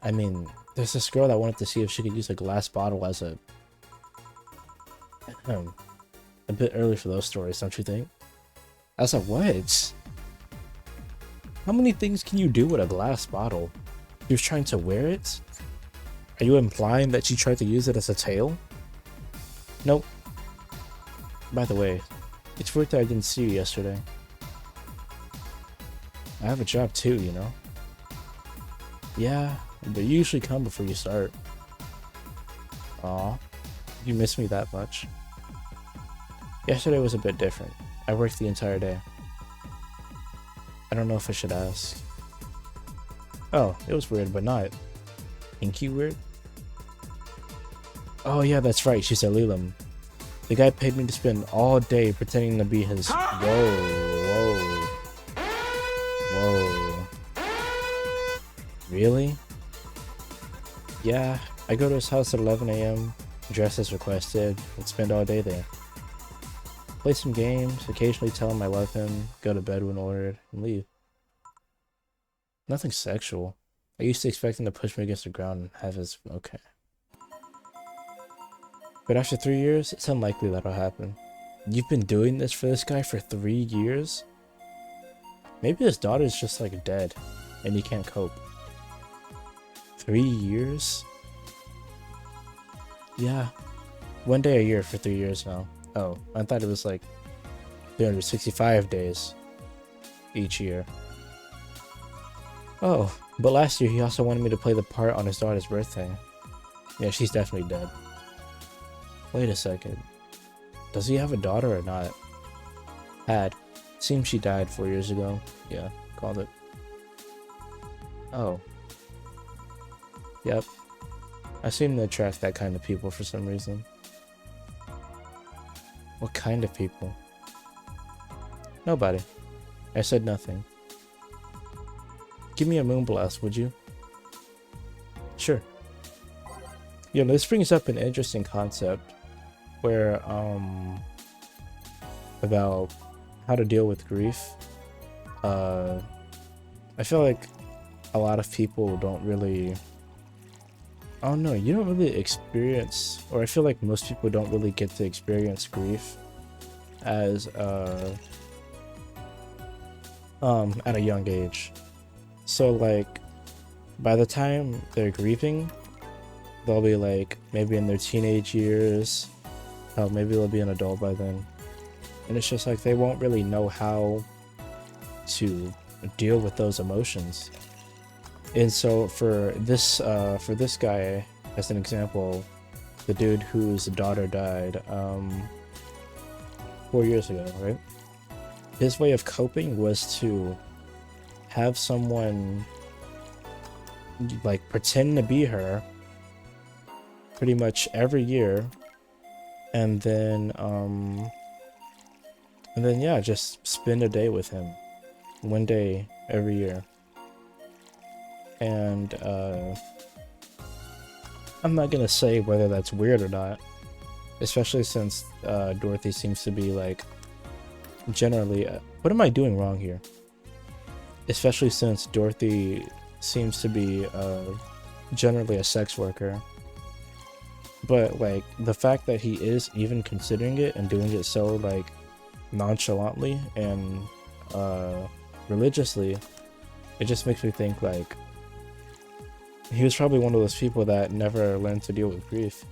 I mean, there's this girl that wanted to see if she could use a glass bottle as a... a bit early for those stories, don't you think? As a what? How many things can you do with a glass bottle? She was trying to wear it? Are you implying that she tried to use it as a tail? Nope. By the way, it's weird that I didn't see you yesterday. I have a job too, you know? Yeah, but you usually come before you start. Aw, you miss me that much? Yesterday was a bit different. I worked the entire day. I don't know if I should ask. Oh, it was weird, but not inky weird? Oh yeah, that's right, she said Leland. The guy paid me to spend all day pretending to be his... Whoa. Really? Yeah, I go to his house at 11 AM, dress as requested, and spend all day there. Play some games, occasionally tell him I love him, go to bed when ordered, and leave. Nothing sexual. I used to expect him to push me against the ground and have his... okay. But after 3 years, it's unlikely that'll happen. You've been doing this for this guy for 3 years? Maybe his daughter's just like dead, and he can't cope. 3 years? Yeah. 1 day a year for 3 years now. Oh, I thought it was like 365 days each year. Oh, but last year he also wanted me to play the part on his daughter's birthday. Yeah, she's definitely dead. Wait a second. Does he have a daughter or not? Had. Seems she died 4 years ago. Yeah, called it. Oh. Yep. I seem to attract that kind of people for some reason. What kind of people? Nobody. I said nothing. Give me a moonblast, would you? Sure. You know, this brings up an interesting concept where, about how to deal with grief. I feel like a lot of people don't really... I don't know, you don't really experience, or I feel like most people don't really get to experience grief as, at a young age. So, like, by the time they're grieving, they'll be, like, maybe in their teenage years, maybe they'll be an adult by then. And it's just like, they won't really know how to deal with those emotions. And so for this guy, as an example, the dude whose daughter died 4 years ago, right? His way of coping was to have someone like pretend to be her pretty much every year, and then yeah, just spend a day with him, 1 day every year. And I'm not gonna say whether that's weird or not, especially since Dorothy seems to be like generally what am I doing wrong here? Especially since Dorothy seems to be generally a sex worker. But like the fact that he is even considering it and doing it so like nonchalantly and religiously, it just makes me think like he was probably one of those people that never learned to deal with grief.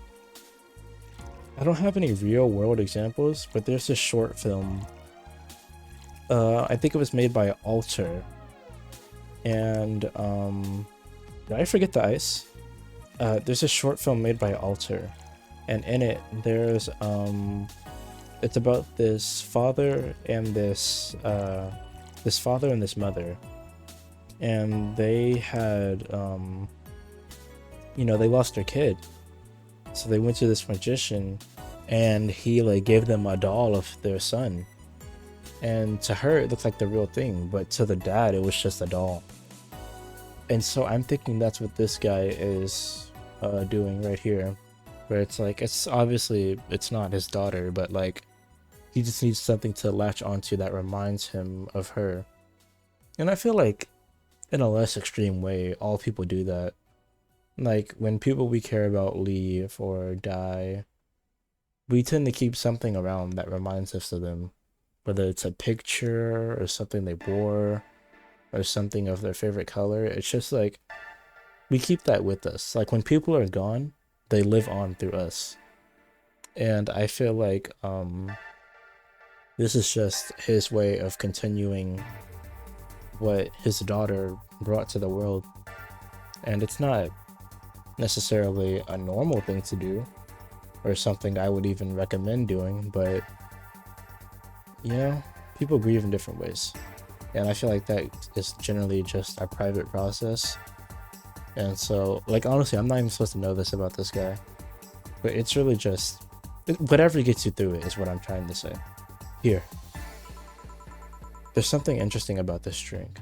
I don't have any real world examples, but there's this short film. I think it was made by Alter. And did I forget the ice? There's a short film made by Alter, and in it there's it's about this father and this mother, and they had they lost their kid, so they went to this magician, and he like gave them a doll of their son, and to her it looked like the real thing, but to the dad it was just a doll. And so I'm thinking that's what this guy is doing right here, where it's like it's obviously it's not his daughter, but like he just needs something to latch onto that reminds him of her. And I feel like in a less extreme way all people do that. Like when people we care about leave or die, we tend to keep something around that reminds us of them, whether it's a picture or something they wore or something of their favorite color. It's just like we keep that with us. Like when people are gone, they live on through us. And I feel like this is just his way of continuing what his daughter brought to the world. And it's not necessarily a normal thing to do or something I would even recommend doing, but people grieve in different ways. And I feel like that is generally just a private process. And so, like, honestly, I'm not even supposed to know this about this guy. But it's really just, whatever gets you through it is what I'm trying to say. Here. There's something interesting about this drink.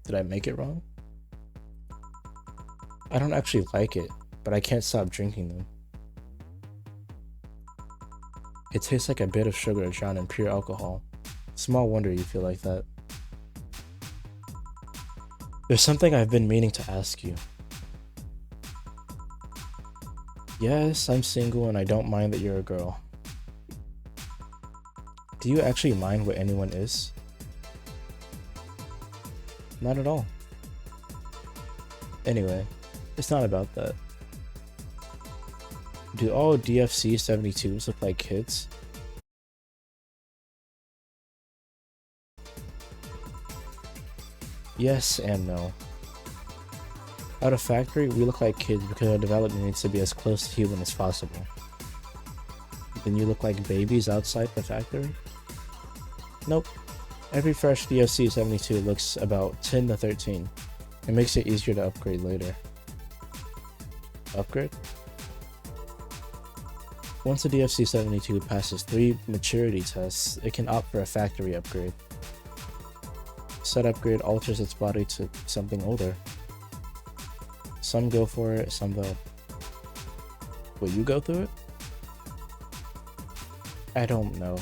Did I make it wrong? I don't actually like it, but I can't stop drinking them. It tastes like a bit of sugar drowned in pure alcohol. Small wonder you feel like that. There's something I've been meaning to ask you. Yes, I'm single and I don't mind that you're a girl. Do you actually mind what anyone is? Not at all. Anyway, it's not about that. Do all DFC 72s look like kids? Yes and no. At a factory, we look like kids because our development needs to be as close to human as possible. Then you look like babies outside the factory? Nope. Every fresh DFC 72 looks about 10 to 13. It makes it easier to upgrade later. Upgrade? Once a DFC 72 passes 3 maturity tests, it can opt for a factory upgrade. Said upgrade alters its body to something older. Some go for it, some don't. Will you go through it? I don't know.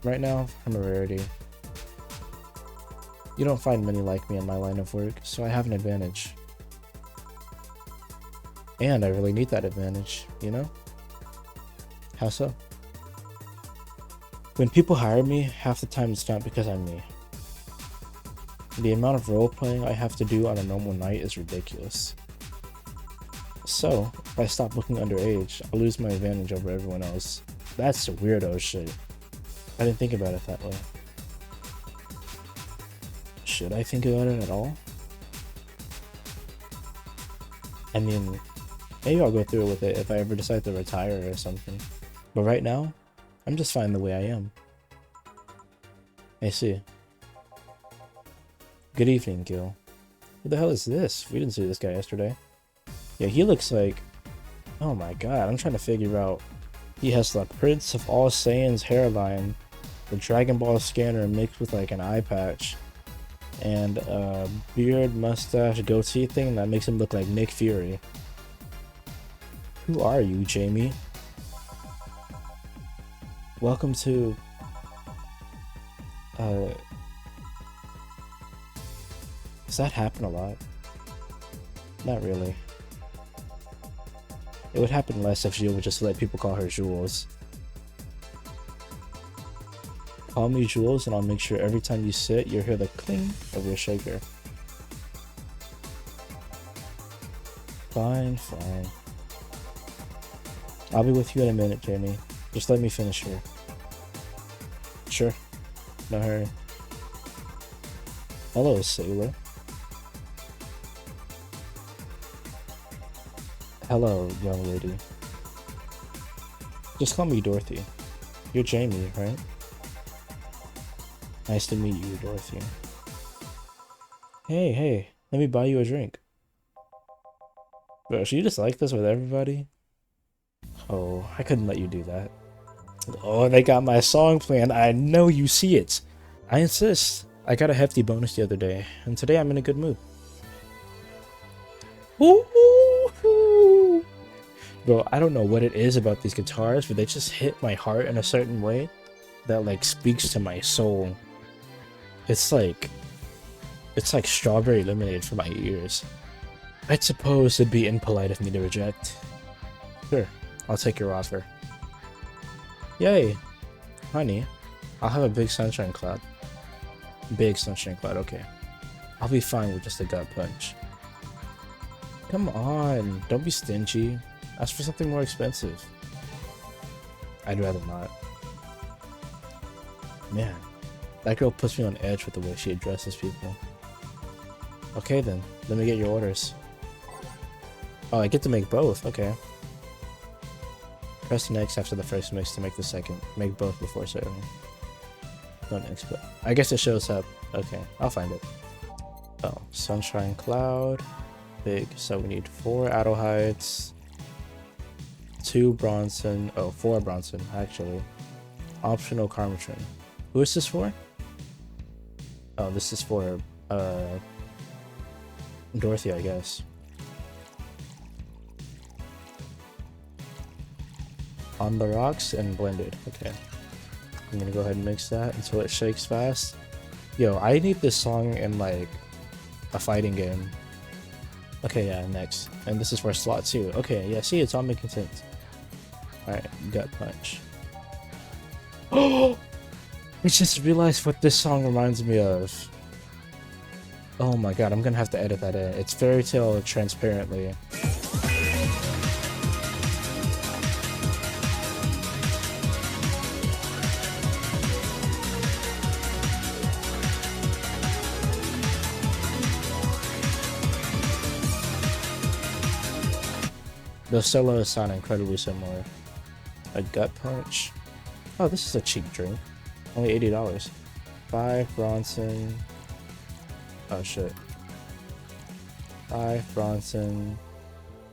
Right now, I'm a rarity. You don't find many like me in my line of work, so I have an advantage. And I really need that advantage, you know? How so? When people hire me, half the time it's not because I'm me. The amount of role-playing I have to do on a normal night is ridiculous. So, if I stop looking underage, I'll lose my advantage over everyone else. That's weirdo shit. I didn't think about it that way. Should I think about it at all? I mean, maybe I'll go through with it if I ever decide to retire or something. But right now, I'm just fine the way I am. I see. Good evening, Gil. Who the hell is this? We didn't see this guy yesterday. Yeah, he looks like... Oh my god, I'm trying to figure out... He has the Prince of All Saiyans hairline, the Dragon Ball scanner mixed with like an eye patch, and a beard, mustache, goatee thing that makes him look like Nick Fury. Who are you, Jamie? Welcome to... Does that happen a lot? Not really. It would happen less if Jules would just let people call her Jules. Call me Jules and I'll make sure every time you sit, you'll hear the cling of your shaker. Fine, fine. I'll be with you in a minute, Jamie. Just let me finish here. Sure. No hurry. Hello, sailor. Hello, young lady. Just call me Dorothy. You're Jamie, right? Nice to meet you, Dorothy. Hey, let me buy you a drink. Bro, should you just like this with everybody? Oh, I couldn't let you do that. Oh, they got my song planned. I know you see it. I insist. I got a hefty bonus the other day, and today I'm in a good mood. Woo-hoo-hoo. Bro, I don't know what it is about these guitars, but they just hit my heart in a certain way that like speaks to my soul. It's like strawberry lemonade for my ears. I'd suppose it'd be impolite of me to reject. Sure, I'll take your offer. Yay! Honey, I'll have a big sunshine cloud. Big sunshine cloud, okay. I'll be fine with just a gut punch. Come on, don't be stingy. Ask for something more expensive. I'd rather not. Man, that girl puts me on edge with the way she addresses people. Okay then, let me get your orders. Oh, I get to make both, okay. Press next after the first mix to make the second. Make both before serving. Don't expect. I guess it shows up. Okay, I'll find it. Oh, sunshine cloud. Big. So we need 4 Adelheids. 2 Bronson. Oh, 4 Bronson, actually. Optional Carmatron. Who is this for? Oh, this is for, Dorothy, I guess. On the rocks and blended. Okay. I'm gonna go ahead and mix that until it shakes fast. Yo, I need this song in like a fighting game. Okay, yeah, next. And this is for slot 2. Okay, yeah, see, it's all making sense. Alright, gut punch. Oh! I just realized what this song reminds me of. Oh my god, I'm gonna have to edit that in. It's Fairy Tale Transparently. The solos sound incredibly similar. A gut punch. Oh, this is a cheap drink. Only $80. 5 Bronson. Oh shit. 5 Bronson.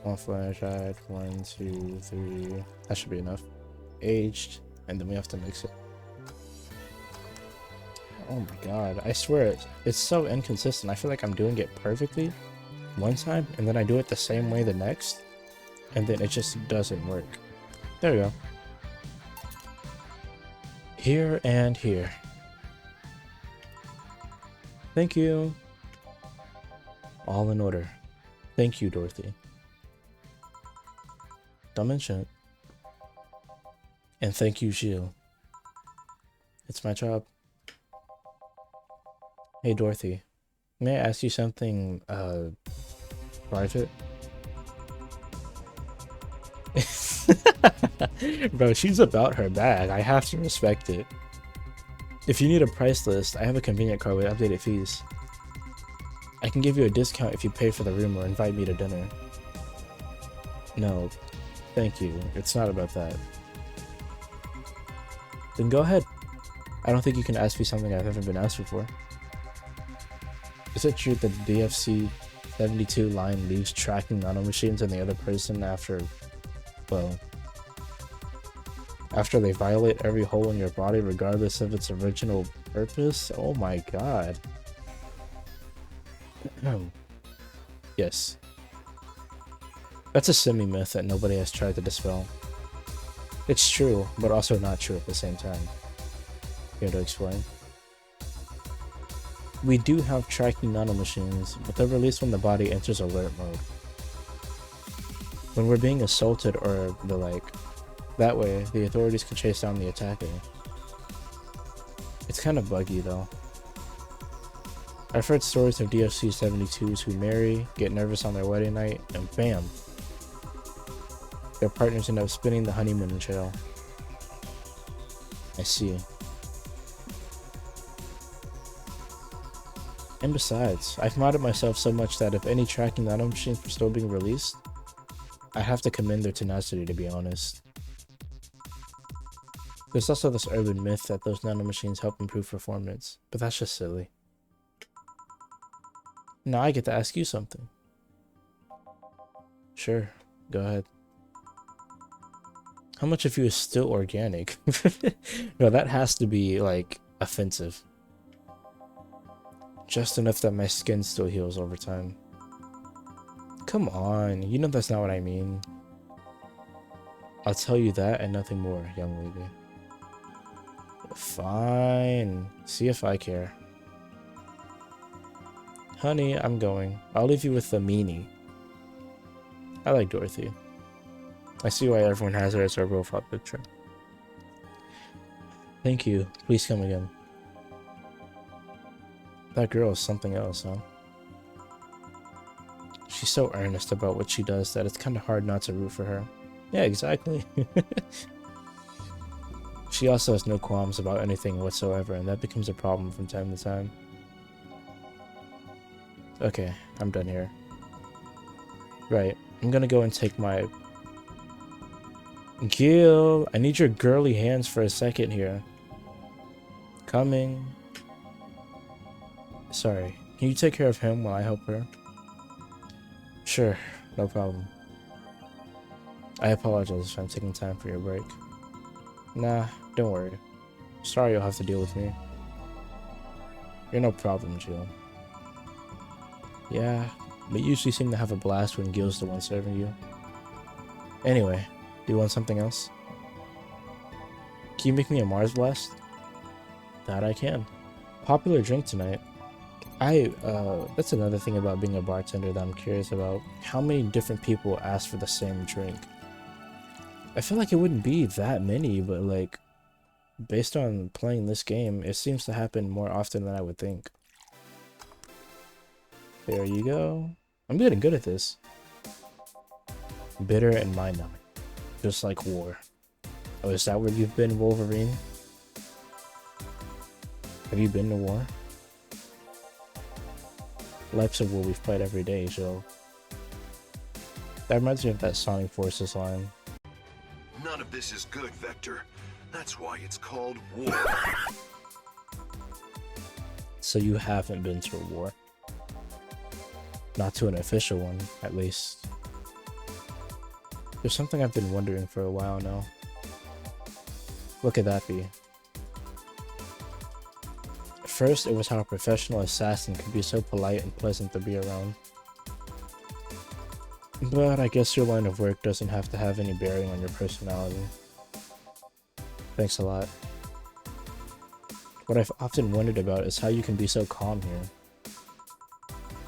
1 Flashlight. 1, 2, 3. That should be enough. Aged. And then we have to mix it. Oh my god. I swear it's so inconsistent. I feel like I'm doing it perfectly one time and then I do it the same way the next. And then it just doesn't work. There we go. Here and here. Thank you. All in order. Thank you, Dorothy. Don't mention it. And thank you, Gilles. It's my job. Hey, Dorothy. May I ask you something, private? Bro, she's about her bag. I have to respect it. If you need a price list, I have a convenient card with updated fees. I can give you a discount if you pay for the room or invite me to dinner. No, thank you. It's not about that. Then go ahead. I don't think you can ask me something I've never been asked before. Is it true that the DFC 72 line leaves tracking nanomachines on the other person after, well, after they violate every hole in your body regardless of its original purpose? Oh my god. Yes. That's a semi-myth that nobody has tried to dispel. It's true, but also not true at the same time. Here to explain. We do have tracking nanomachines, but they're released when the body enters alert mode. When we're being assaulted or the like. That way, the authorities can chase down the attacker. It's kind of buggy though. I've heard stories of DFC 72s who marry, get nervous on their wedding night, and bam! Their partners end up spending the honeymoon in jail. I see. And besides, I've modded myself so much that if any tracking nanomachines were still being released, I have to commend their tenacity, to be honest. There's also this urban myth that those nanomachines help improve performance, but that's just silly. Now I get to ask you something. Sure, go ahead. How much of you is still organic? No, that has to be, like, offensive. Just enough that my skin still heals over time. Come on, you know that's not what I mean. I'll tell you that and nothing more, young lady. Fine. See if I care. Honey, I'm going. I'll leave you with the meanie. I like Dorothy. I see why everyone has her as her profile picture. Thank you. Please come again. That girl is something else, huh? She's so earnest about what she does that it's kind of hard not to root for her. Yeah, exactly. She also has no qualms about anything whatsoever, and that becomes a problem from time to time. Okay, I'm done here. Right, I'm gonna go and take my... Gil, I need your girly hands for a second here. Coming. Sorry, can you take care of him while I help her? Sure, no problem. I apologize if I'm taking time for your break. Nah, don't worry. Sorry you'll have to deal with me. You're no problem, Jill. Yeah, but you usually seem to have a blast when Gil's the one serving you. Anyway, do you want something else? Can you make me a Mars Blast? That I can. Popular drink tonight. That's another thing about being a bartender that I'm curious about. How many different people ask for the same drink? I feel like it wouldn't be that many, but like, based on playing this game, it seems to happen more often than I would think. There you go. I'm getting good at this. Bitter and mind-numbing. Just like war. Oh, is that where you've been, Wolverine? Have you been to war? Life's a war we fight every day, Joe. That reminds me of that Sonic Forces line. None of this is good, Vector. That's why it's called war. So you haven't been to a war? Not to an official one, at least. There's something I've been wondering for a while now. What could that be? First, it was how a professional assassin could be so polite and pleasant to be around. But I guess your line of work doesn't have to have any bearing on your personality. Thanks a lot. What I've often wondered about is how you can be so calm here.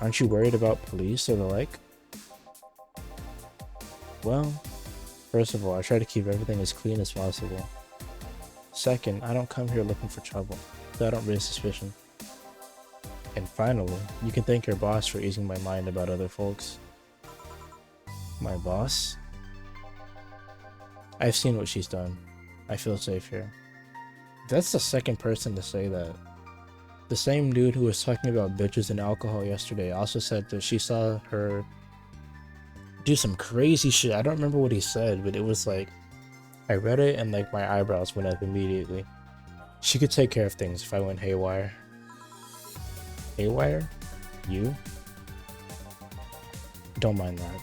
Aren't you worried about police or the like? Well, first of all, I try to keep everything as clean as possible. Second, I don't come here looking for trouble, so I don't raise suspicion. And finally, you can thank your boss for easing my mind about other folks. My boss? I've seen what she's done. I feel safe here. That's the second person to say that. The same dude who was talking about bitches and alcohol yesterday also said that she saw her do some crazy shit. I don't remember what he said, but it was like, I read it and like my eyebrows went up immediately. She could take care of things if I went haywire. Haywire? You? Don't mind that.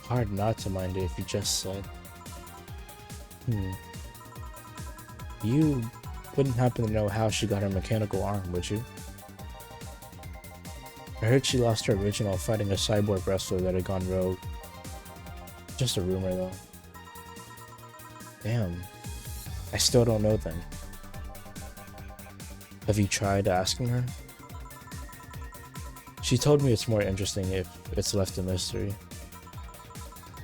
Hard not to mind it if you just said. You wouldn't happen to know how she got her mechanical arm, would you? I heard she lost her original fighting a cyborg wrestler that had gone rogue. Just a rumor though. Damn. I still don't know then. Have you tried asking her? She told me it's more interesting if it's left a mystery.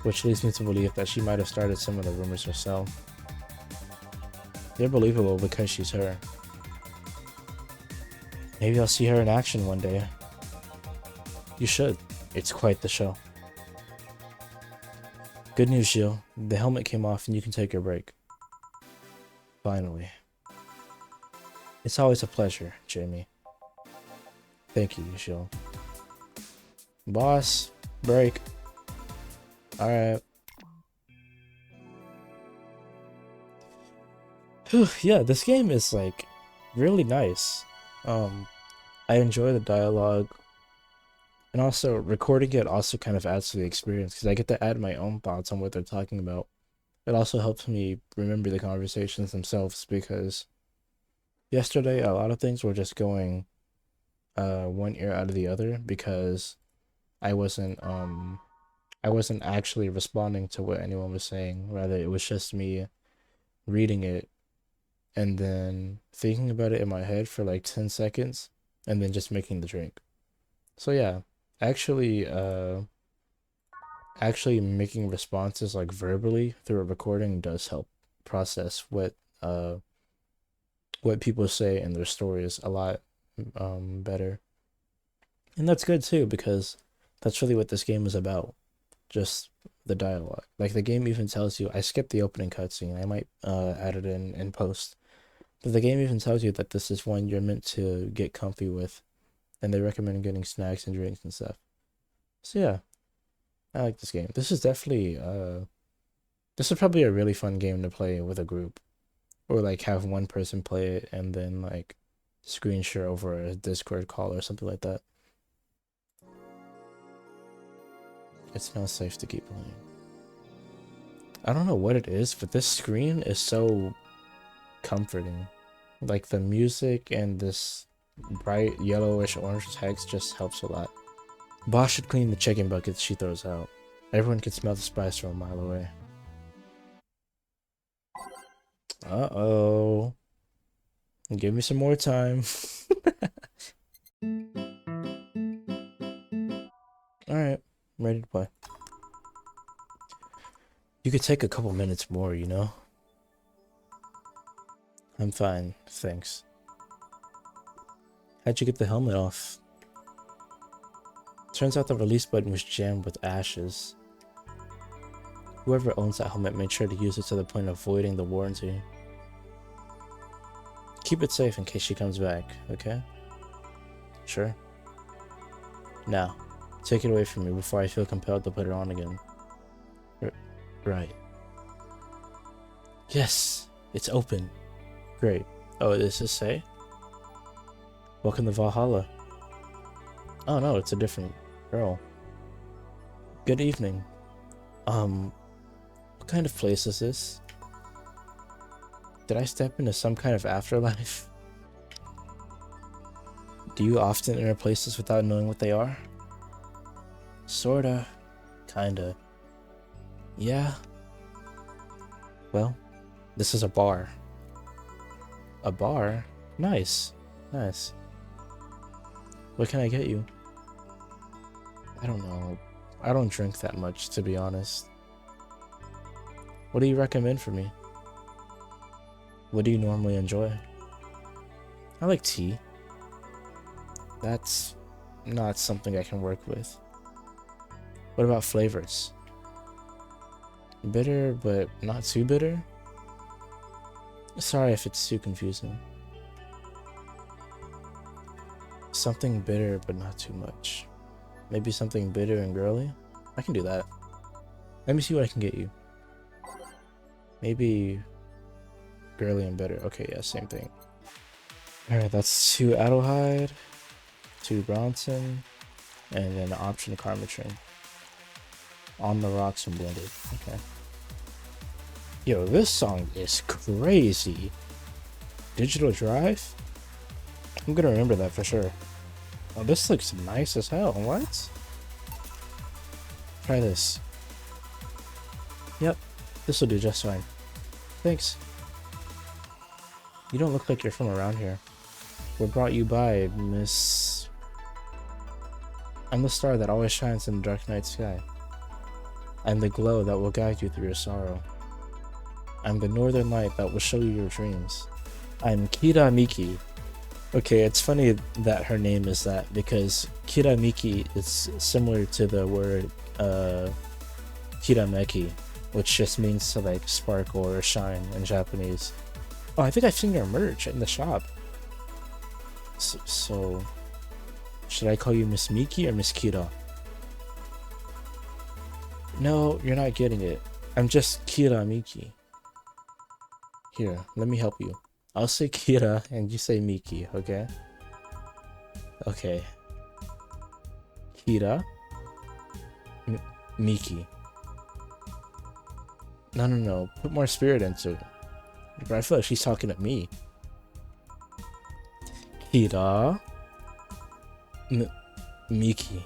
Which leads me to believe that she might have started some of the rumors herself. They're believable because she's her. Maybe I'll see her in action one day. You should. It's quite the show. Good news, Jill. The helmet came off and you can take your break. Finally. It's always a pleasure, Jamie. Thank you, Jill. Boss, break. Alright. Yeah, this game is like really nice. I enjoy the dialogue, and also recording it also kind of adds to the experience because I get to add my own thoughts on what they're talking about. It also helps me remember the conversations themselves because yesterday a lot of things were just going one ear out of the other because I wasn't actually responding to what anyone was saying. Rather, it was just me reading it and then thinking about it in my head for like 10 seconds and then just making the drink. So yeah, actually making responses like verbally through a recording does help process what people say in their stories a lot better. And that's good too because that's really what this game is about. Just the dialogue. Like the game even tells you, I skipped the opening cutscene, I might add it in post. But the game even tells you that this is one you're meant to get comfy with. And they recommend getting snacks and drinks and stuff. So yeah, I like this game. This is definitely, this is probably a really fun game to play with a group. Or like have one person play it and then like screen share over a Discord call or something like that. It's now safe to keep playing. I don't know what it is, but this screen is so comforting. Like the music and this bright yellowish orange text just helps a lot. Boss should clean the chicken buckets she throws out. Everyone can smell the spice from a mile away. Uh-oh. Give me some more time. Alright, I'm ready to play. You could take a couple minutes more, you know? I'm fine, thanks. How'd you get the helmet off? Turns out the release button was jammed with ashes. Whoever owns that helmet made sure to use it to the point of voiding the warranty. Keep it safe in case she comes back, okay? Sure. Now, take it away from me before I feel compelled to put it on again. Right. Yes, it's open. Great. Oh, this is EzKay? Welcome to Valhalla. Oh no, it's a different girl. Good evening. What kind of place is this? Did I step into some kind of afterlife? Do you often enter places without knowing what they are? Sorta. Kinda. Yeah. Well, this is a bar. A bar? Nice. Nice. What can I get you? I don't know. I don't drink that much, to be honest. What do you recommend for me? What do you normally enjoy? I like tea. That's not something I can work with. What about flavors? Bitter, but not too bitter? Sorry if it's too confusing. Something bitter, but not too much. Maybe something bitter and girly? I can do that. Let me see what I can get you. Maybe girly and bitter. Okay, yeah, same thing. Alright, that's 2 Adelheid, 2 Bronson, and then an option Carmatrin. On the rocks and blended. Okay. Yo, this song is crazy. Digital Drive? I'm gonna remember that for sure. Oh, this looks nice as hell. What? Try this. Yep, this will do just fine. Thanks. You don't look like you're from around here. We're brought you by Miss... I'm the star that always shines in the dark night sky. I'm the glow that will guide you through your sorrow. I'm the northern light that will show you your dreams. I'm MIKI. Okay, it's funny that her name is that because MIKI is similar to the word kirameki, which just means to like sparkle or shine in Japanese. Oh, I think I've seen your merch in the shop. So should I call you Miss Miki or Miss Kira? No, you're not getting it. I'm just Kira Miki. Here, let me help you. I'll say Kira and you say Miki, okay? Okay. Kira. Miki. No. Put more spirit into it. But I feel like she's talking to me. Kira. Miki.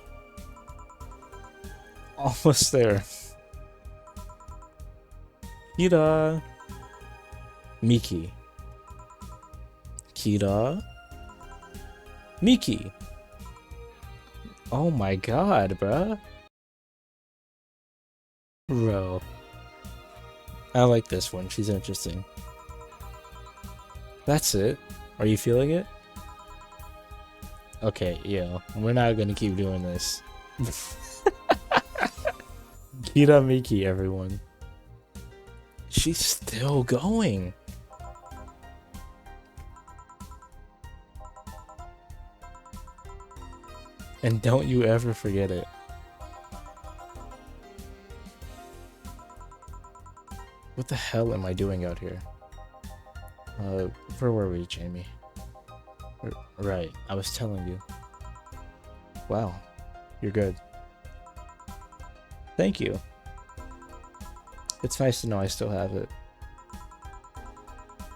Almost there. Kira. Miki. Kira. Miki. Oh my god, bruh. Bro. I like this one. She's interesting. That's it. Are you feeling it? Okay, yo. We're not gonna keep doing this. Kira Miki, everyone. She's still going. And don't you ever forget it. What the hell am I doing out here? Where were we, Jamie? Right, I was telling you. Wow, you're good. Thank you. It's nice to know I still have it.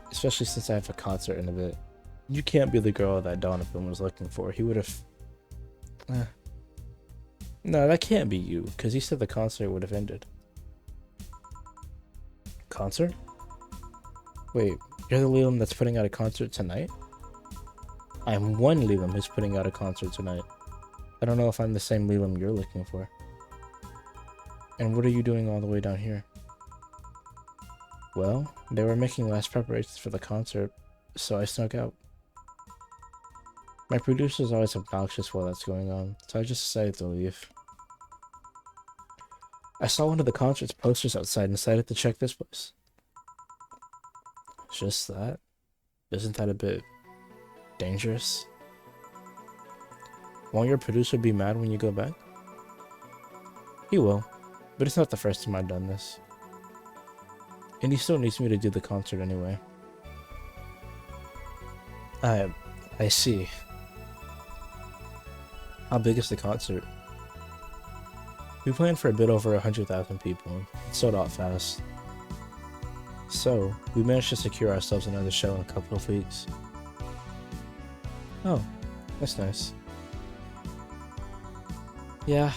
Especially since I have a concert in a bit. You can't be the girl that Donovan was looking for. He would have... No, that can't be you, because he said the concert would have ended. Concert? Wait, you're the Liam that's putting out a concert tonight? I'm one Liam who's putting out a concert tonight. I don't know if I'm the same Liam you're looking for. And what are you doing all the way down here? Well, they were making last preparations for the concert, so I snuck out. My producer's always obnoxious while that's going on, so I just decided to leave. I saw one of the concert's posters outside and decided to check this place. Just that? Isn't that a bit dangerous? Won't your producer be mad when you go back? He will, but it's not the first time I've done this. And he still needs me to do the concert anyway. I see. How big is the concert? We planned for a bit over 100,000 people. It sold out fast. So, we managed to secure ourselves another show in a couple of weeks. Oh, that's nice. Yeah,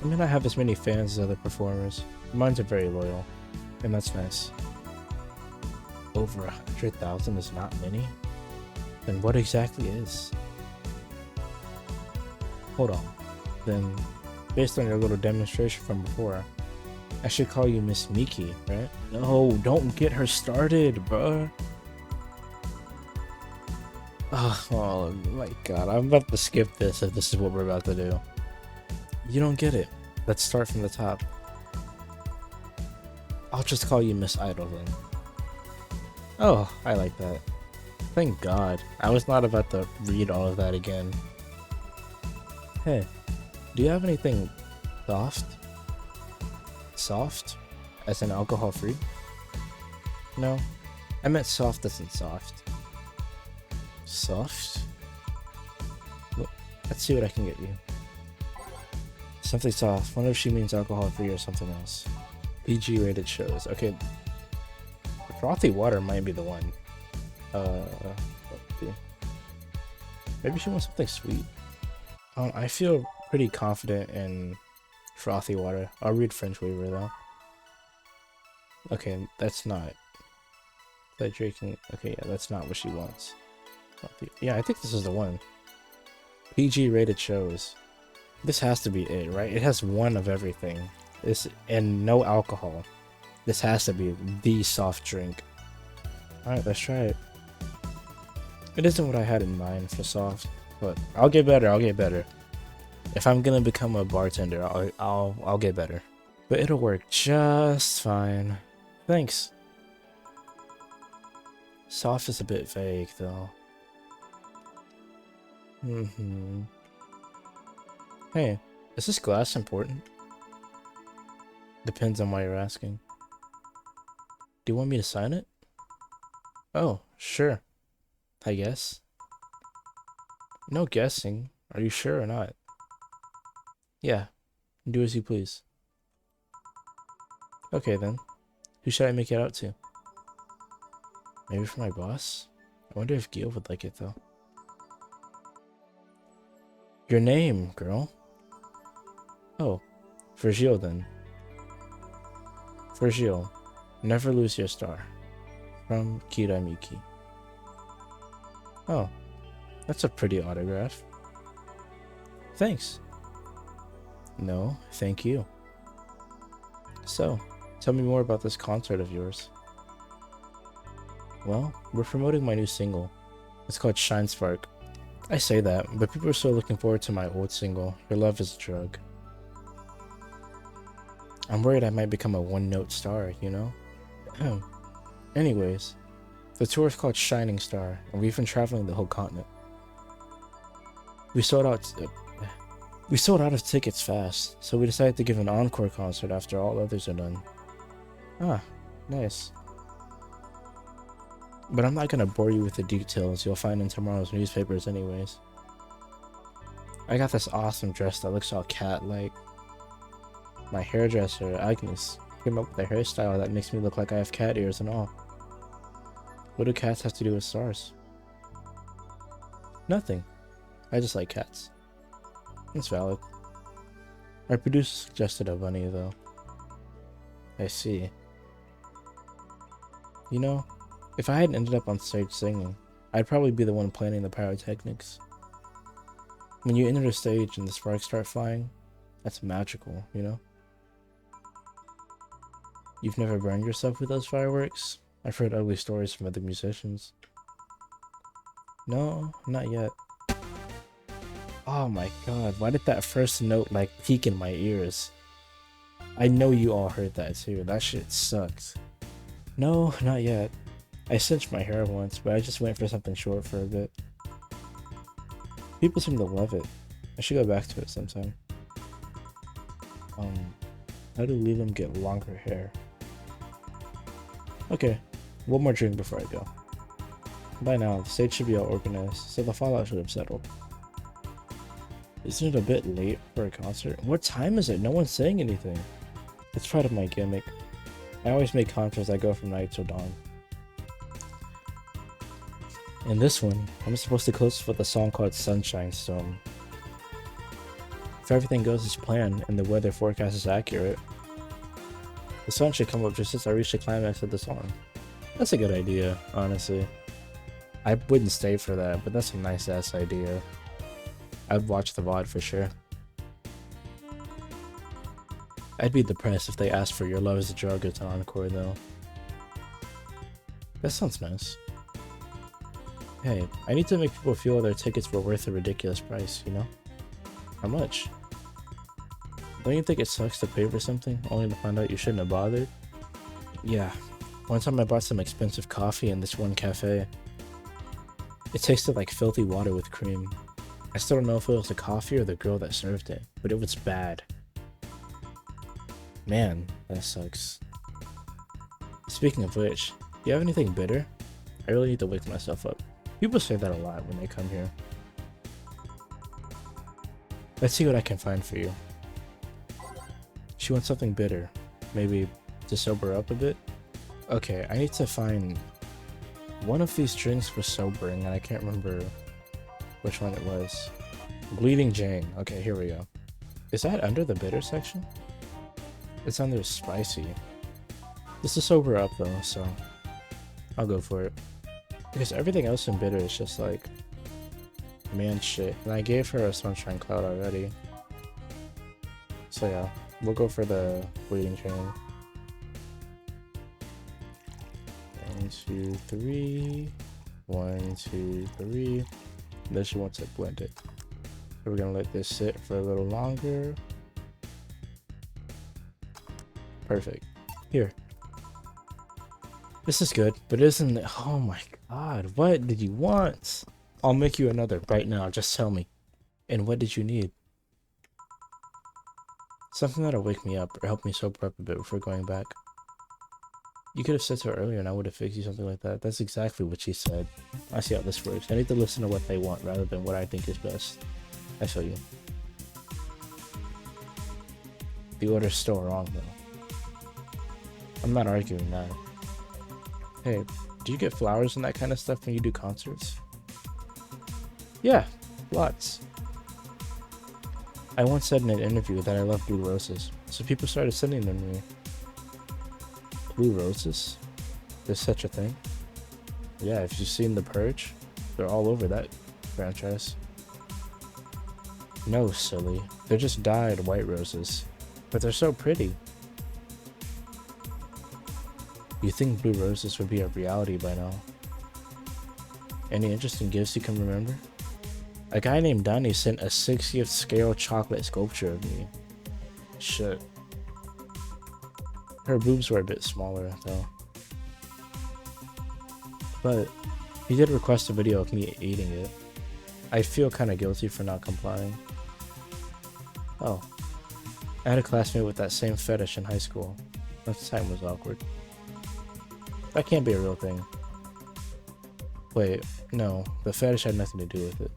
I may not have as many fans as other performers. Mine are very loyal, and that's nice. Over 100,000 is not many? Then what exactly is? Hold on. Then, based on your little demonstration from before, I should call you Miss Miki, right? No, don't get her started, bruh. Oh my god, I'm about to skip this if this is what we're about to do. You don't get it. Let's start from the top. I'll just call you Miss Idol then. Oh, I like that. Thank God. I was not about to read all of that again. Hey, do you have anything soft? Soft? As in alcohol free? No, I meant soft as in soft. Soft? Well, let's see what I can get you. Something soft. Wonder if she means alcohol free or something else. PG rated shows. Okay. Frothy water might be the one. Let's see. Maybe she wants something sweet. I feel pretty confident in frothy water. I'll read French waiver though. Okay, that's not. That drinking. Okay, yeah, that's not what she wants. Yeah, I think this is the one. PG rated shows. This has to be it, right? It has one of everything. This and no alcohol. This has to be the soft drink. Alright, let's try it. It isn't what I had in mind for soft, but I'll get better, I'll get better. If I'm gonna become a bartender, I'll get better. But it'll work just fine. Thanks. Soft is a bit vague though. Hey, is this glass important? Depends on why you're asking. Do you want me to sign it? Oh, sure. I guess. No guessing. Are you sure or not? Yeah. Do as you please. Okay then. Who should I make it out to? Maybe for my boss? I wonder if Gil would like it though. Your name, girl. Oh, for Gil then. For Gil, never lose your star. From Kira Miki. Oh, that's a pretty autograph. Thanks. No, thank you. So, tell me more about this concert of yours. Well, we're promoting my new single. It's called Shine Spark. I say that, but people are still looking forward to my old single, Your Love is a Drug. I'm worried I might become a one-note star, you know? Anyways, the tour is called Shining Star, and we've been traveling the whole continent. We sold out of tickets fast, so we decided to give an encore concert after all others are done. Ah, nice. But I'm not gonna bore you with the details you'll find in tomorrow's newspapers anyways. I got this awesome dress that looks all cat-like. My hairdresser, Agnes, came up with a hairstyle that makes me look like I have cat ears and all. What do cats have to do with stars? Nothing. I just like cats. It's valid. Our producer suggested a bunny though. I see. You know, if I hadn't ended up on stage singing, I'd probably be the one planning the pyrotechnics. When you enter the stage and the sparks start flying, that's magical, you know? You've never burned yourself with those fireworks? I've heard ugly stories from other musicians. No, not yet. Oh my god, why did that first note like peak in my ears? I know you all heard that too, that shit sucked. No, not yet. I cinched my hair once, but I just went for something short for a bit. People seem to love it. I should go back to it sometime. How do Leland get longer hair? Okay, one more drink before I go. By now, the stage should be all organized, so the fallout should have settled. Isn't it a bit late for a concert? What time is it? No one's saying anything. It's part of my gimmick. I always make concerts that go from night till dawn. In this one, I'm supposed to close with a song called Sunshine Storm. If everything goes as planned and the weather forecast is accurate, the sun should come up just as I reach the climax of the song. That's a good idea, honestly. I wouldn't stay for that, but that's a nice ass idea. I'd watch the VOD for sure. I'd be depressed if they asked for Your Love is a Drug as an encore though. That sounds nice. Hey, I need to make people feel their tickets were worth a ridiculous price, you know? How much? Don't you think it sucks to pay for something, only to find out you shouldn't have bothered? Yeah. One time I bought some expensive coffee in this one cafe. It tasted like filthy water with cream. I still don't know if it was the coffee or the girl that served it, but it was bad. Man, that sucks. Speaking of which, do you have anything bitter? I really need to wake myself up. People say that a lot when they come here. Let's see what I can find for you. She wants something bitter. Maybe to sober up a bit? Okay, I need to find... One of these drinks was sobering and I can't remember which one it was. Bleeding Jane. Okay, here we go. Is that under the bitter section? It's under spicy. This is sober up though, so I'll go for it. Because everything else in bitter is just like man shit. And I gave her a Sunshine Cloud already. So yeah, we'll go for the Bleeding Jane. 1, 2, 3. 1, 2, 3. Then she wants it blended. So we're gonna let this sit for a little longer. Perfect. Here. This is good, but isn't it? Oh my god, what did you want? I'll make you another right now, just tell me. And what did you need? Something that'll wake me up or help me sober up a bit before going back. You could have said so earlier and I would have fixed you something like that. That's exactly what she said. I see how this works. I need to listen to what they want rather than what I think is best. I feel you. The order's still wrong though. I'm not arguing that. Hey, do you get flowers and that kind of stuff when you do concerts? Yeah, lots. I once said in an interview that I love blue roses, so people started sending them to me. Blue roses? There's such a thing? Yeah, if you've seen The Purge, they're all over that franchise. No, silly. They're just dyed white roses. But they're so pretty. You'd think blue roses would be a reality by now. Any interesting gifts you can remember? A guy named Donnie sent a 60th scale chocolate sculpture of me. Shit. Her boobs were a bit smaller though. But he did request a video of me eating it. I feel kinda guilty for not complying. Oh. I had a classmate with that same fetish in high school. That time was awkward. That can't be a real thing. Wait, no, the fetish had nothing to do with it.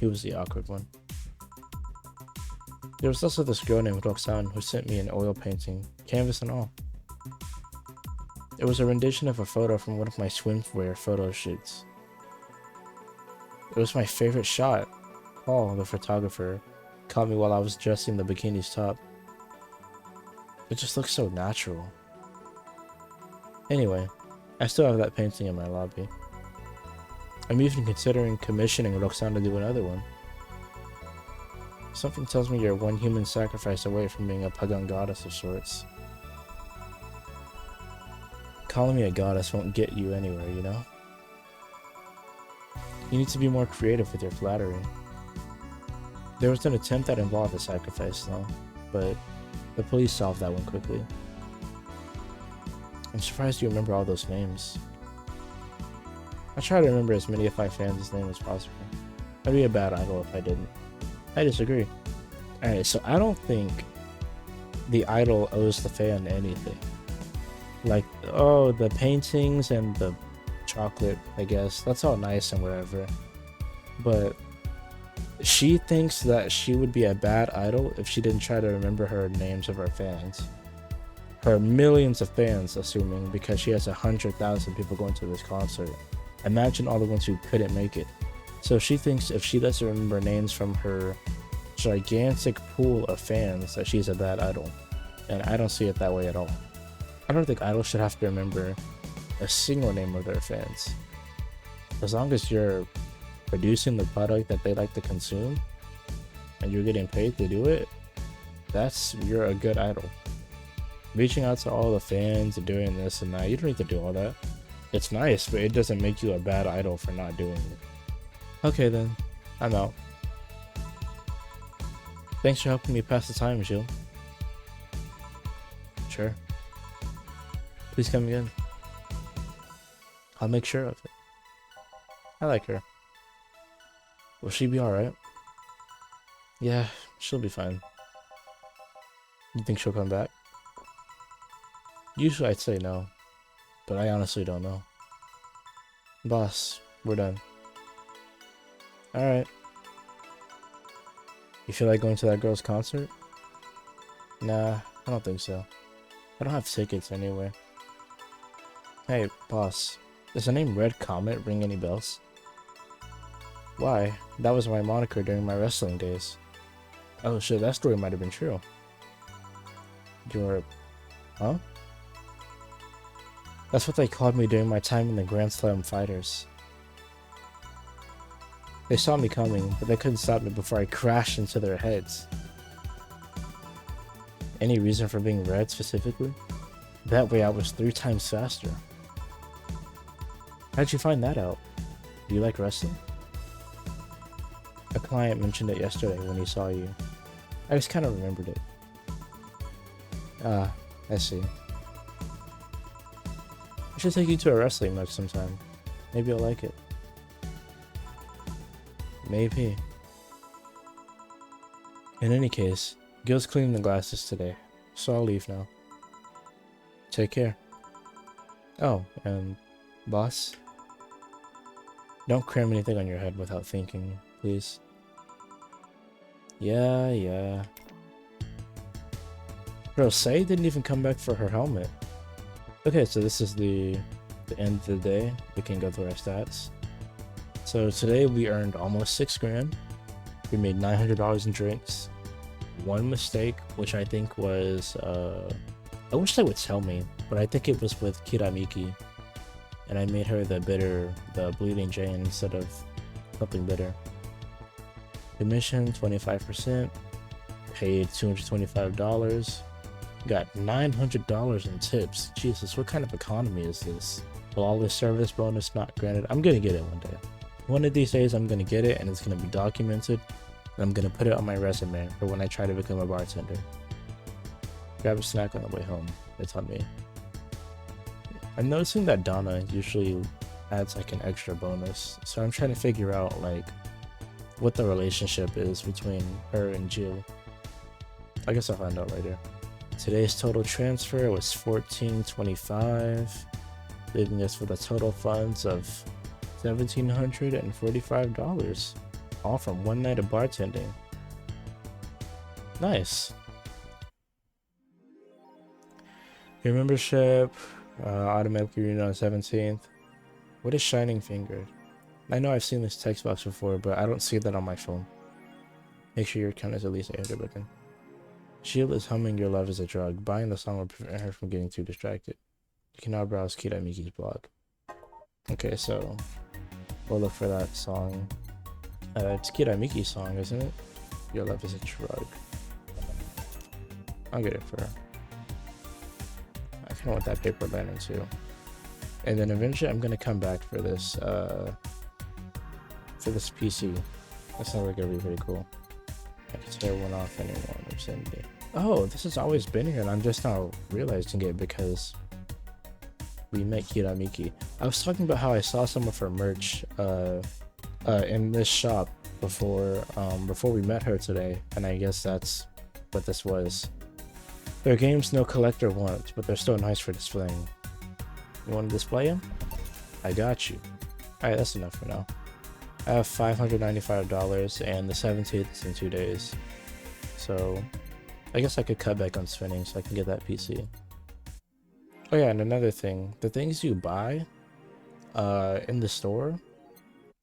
He was the awkward one. There was also this girl named Roxanne who sent me an oil painting, canvas and all. It was a rendition of a photo from one of my swimwear photo shoots. It was my favorite shot. Paul, the photographer, caught me while I was dressing the bikini's top. It just looks so natural. Anyway, I still have that painting in my lobby. I'm even considering commissioning Roxanne to do another one. Something tells me you're one human sacrifice away from being a pagan goddess of sorts. Calling me a goddess won't get you anywhere, you know? You need to be more creative with your flattery. There was an attempt that involved a sacrifice though, but the police solved that one quickly. I'm surprised you remember all those names. I try to remember as many of my fans' names as possible. I'd be a bad idol if I didn't. I disagree. Alright, so I don't think the idol owes the fan anything. Like, oh, the paintings and the chocolate, I guess, that's all nice and whatever. But she thinks that she would be a bad idol if she didn't try to remember her names of her fans. Her millions of fans, assuming, because she has 100,000 people going to this concert. Imagine all the ones who couldn't make it. So she thinks if she doesn't remember names from her gigantic pool of fans that she's a bad idol. And I don't see it that way at all. I don't think idols should have to remember a single name of their fans. As long as you're producing the product that they like to consume and you're getting paid to do it, you're a good idol. Reaching out to all the fans and doing this and that, you don't need to do all that. It's nice, but it doesn't make you a bad idol for not doing it. Okay then, I'm out. Thanks for helping me pass the time, Jill. Sure. Please come again. I'll make sure of it. I like her. Will she be alright? Yeah, she'll be fine. You think she'll come back? Usually I'd say no, but I honestly don't know. Boss, we're done. Alright. You feel like going to that girl's concert? Nah, I don't think so. I don't have tickets anyway. Hey, boss. Does the name Red Comet ring any bells? Why? That was my moniker during my wrestling days. Oh shit, that story might have been true. Huh? That's what they called me during my time in the Grand Slam Fighters. They saw me coming, but they couldn't stop me before I crashed into their heads. Any reason for being red specifically? That way I was 3 times faster. How'd you find that out? Do you like wrestling? A client mentioned it yesterday when he saw you. I just kind of remembered it. Ah, I see. I should take you to a wrestling match sometime. Maybe you'll like it. Maybe. In any case, Gil's cleaning the glasses today, so I'll leave now. Take care. Oh, and boss? Don't cram anything on your head without thinking, please. Yeah. Bro, Say didn't even come back for her helmet. Okay, so this is the end of the day. We can go through our stats. So today we earned almost 6 grand. We made $900 in drinks. 1 mistake, which I think was, I wish they would tell me, but I think it was with MIKI. And I made her the Bleeding Jane instead of something bitter. Commission, 25%. Paid $225. Got $900 in tips. Jesus, what kind of economy is this? Flawless service bonus not granted. I'm gonna get it one day. One of these days I'm gonna get it and it's gonna be documented. And I'm gonna put it on my resume for when I try to become a bartender. Grab a snack on the way home. It's on me. I'm noticing that Donna usually adds like an extra bonus. So I'm trying to figure out like what the relationship is between her and Jill. I guess I'll find out later. Today's total transfer was $14.25, leaving us with a total funds of $1,745, all from one night of bartending. Nice. Your membership automatically renewed on 17th. What is Shining Finger? I know I've seen this text box before, but I don't see that on my phone. Make sure your account is at least 800 looking. Sheila is humming Your Love is a Drug. Buying the song will prevent her from getting too distracted. You can now browse MIKI's blog. Okay, so we'll look for that song. It's MIKI's song, isn't it? Your Love is a Drug. I'll get it for her. I kind of want that paper lantern too. And then eventually I'm gonna come back for this PC. That sounds like it'll be pretty cool. I can tear one off anyone or send me. Oh, this has always been here and I'm just now realizing it because we met MIKI. I was talking about how I saw some of her merch in this shop before we met her today, and I guess that's what this was. There are games no collector wants, but they're still nice for displaying. You want to display them? I got you. Alright, that's enough for now. I have $595 and the 17th is in 2 days. So I guess I could cut back on spending so I can get that PC. Oh yeah, and another thing. The things you buy in the store.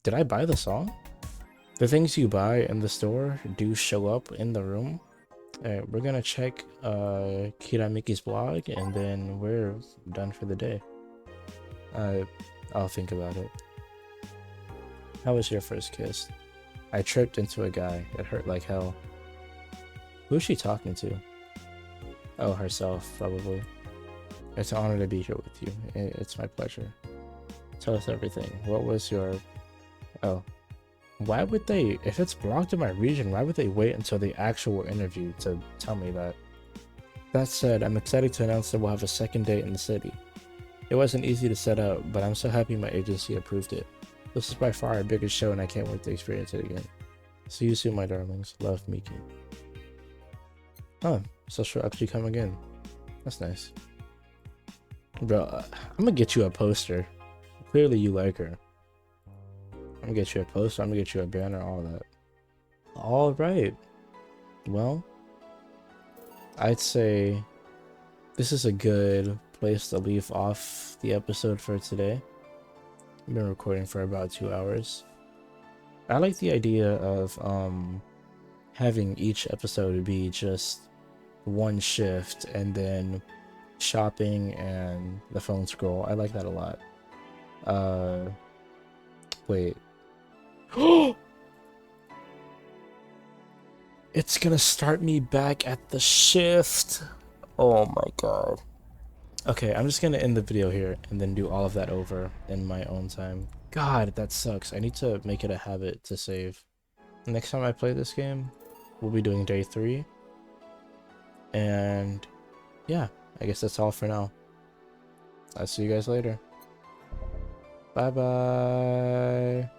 Did I buy the song? The things you buy in the store do show up in the room. Alright, we're gonna check MIKI's blog and then we're done for the day. I'll think about it. How was your first kiss? I tripped into a guy. It hurt like hell. Who's she talking to? Oh, herself, probably. It's an honor to be here with you. It's my pleasure. Tell us everything. What was your... Oh. Why would they... If it's blocked in my region, why would they wait until the actual interview to tell me that? That said, I'm excited to announce that we'll have a second date in the city. It wasn't easy to set up, but I'm so happy my agency approved it. This is by far our biggest show and I can't wait to experience it again. See you soon, my darlings. Love, Miki. Huh, so she'll actually come again. That's nice. Bro, I'm gonna get you a poster. Clearly you like her. I'm gonna get you a poster, I'm gonna get you a banner, all that. Alright. Well, I'd say this is a good place to leave off the episode for today. I've been recording for about 2 hours. I like the idea of having each episode be just one shift and then shopping and the phone scroll. I like that a lot. Wait. It's gonna start me back at the shift. Oh my god. Okay, I'm just gonna end the video here and then do all of that over in my own time. God, that sucks. I need to make it a habit to save. Next time I play this game, we'll be doing day 3. And yeah, I guess that's all for now. I'll see you guys later. Bye bye.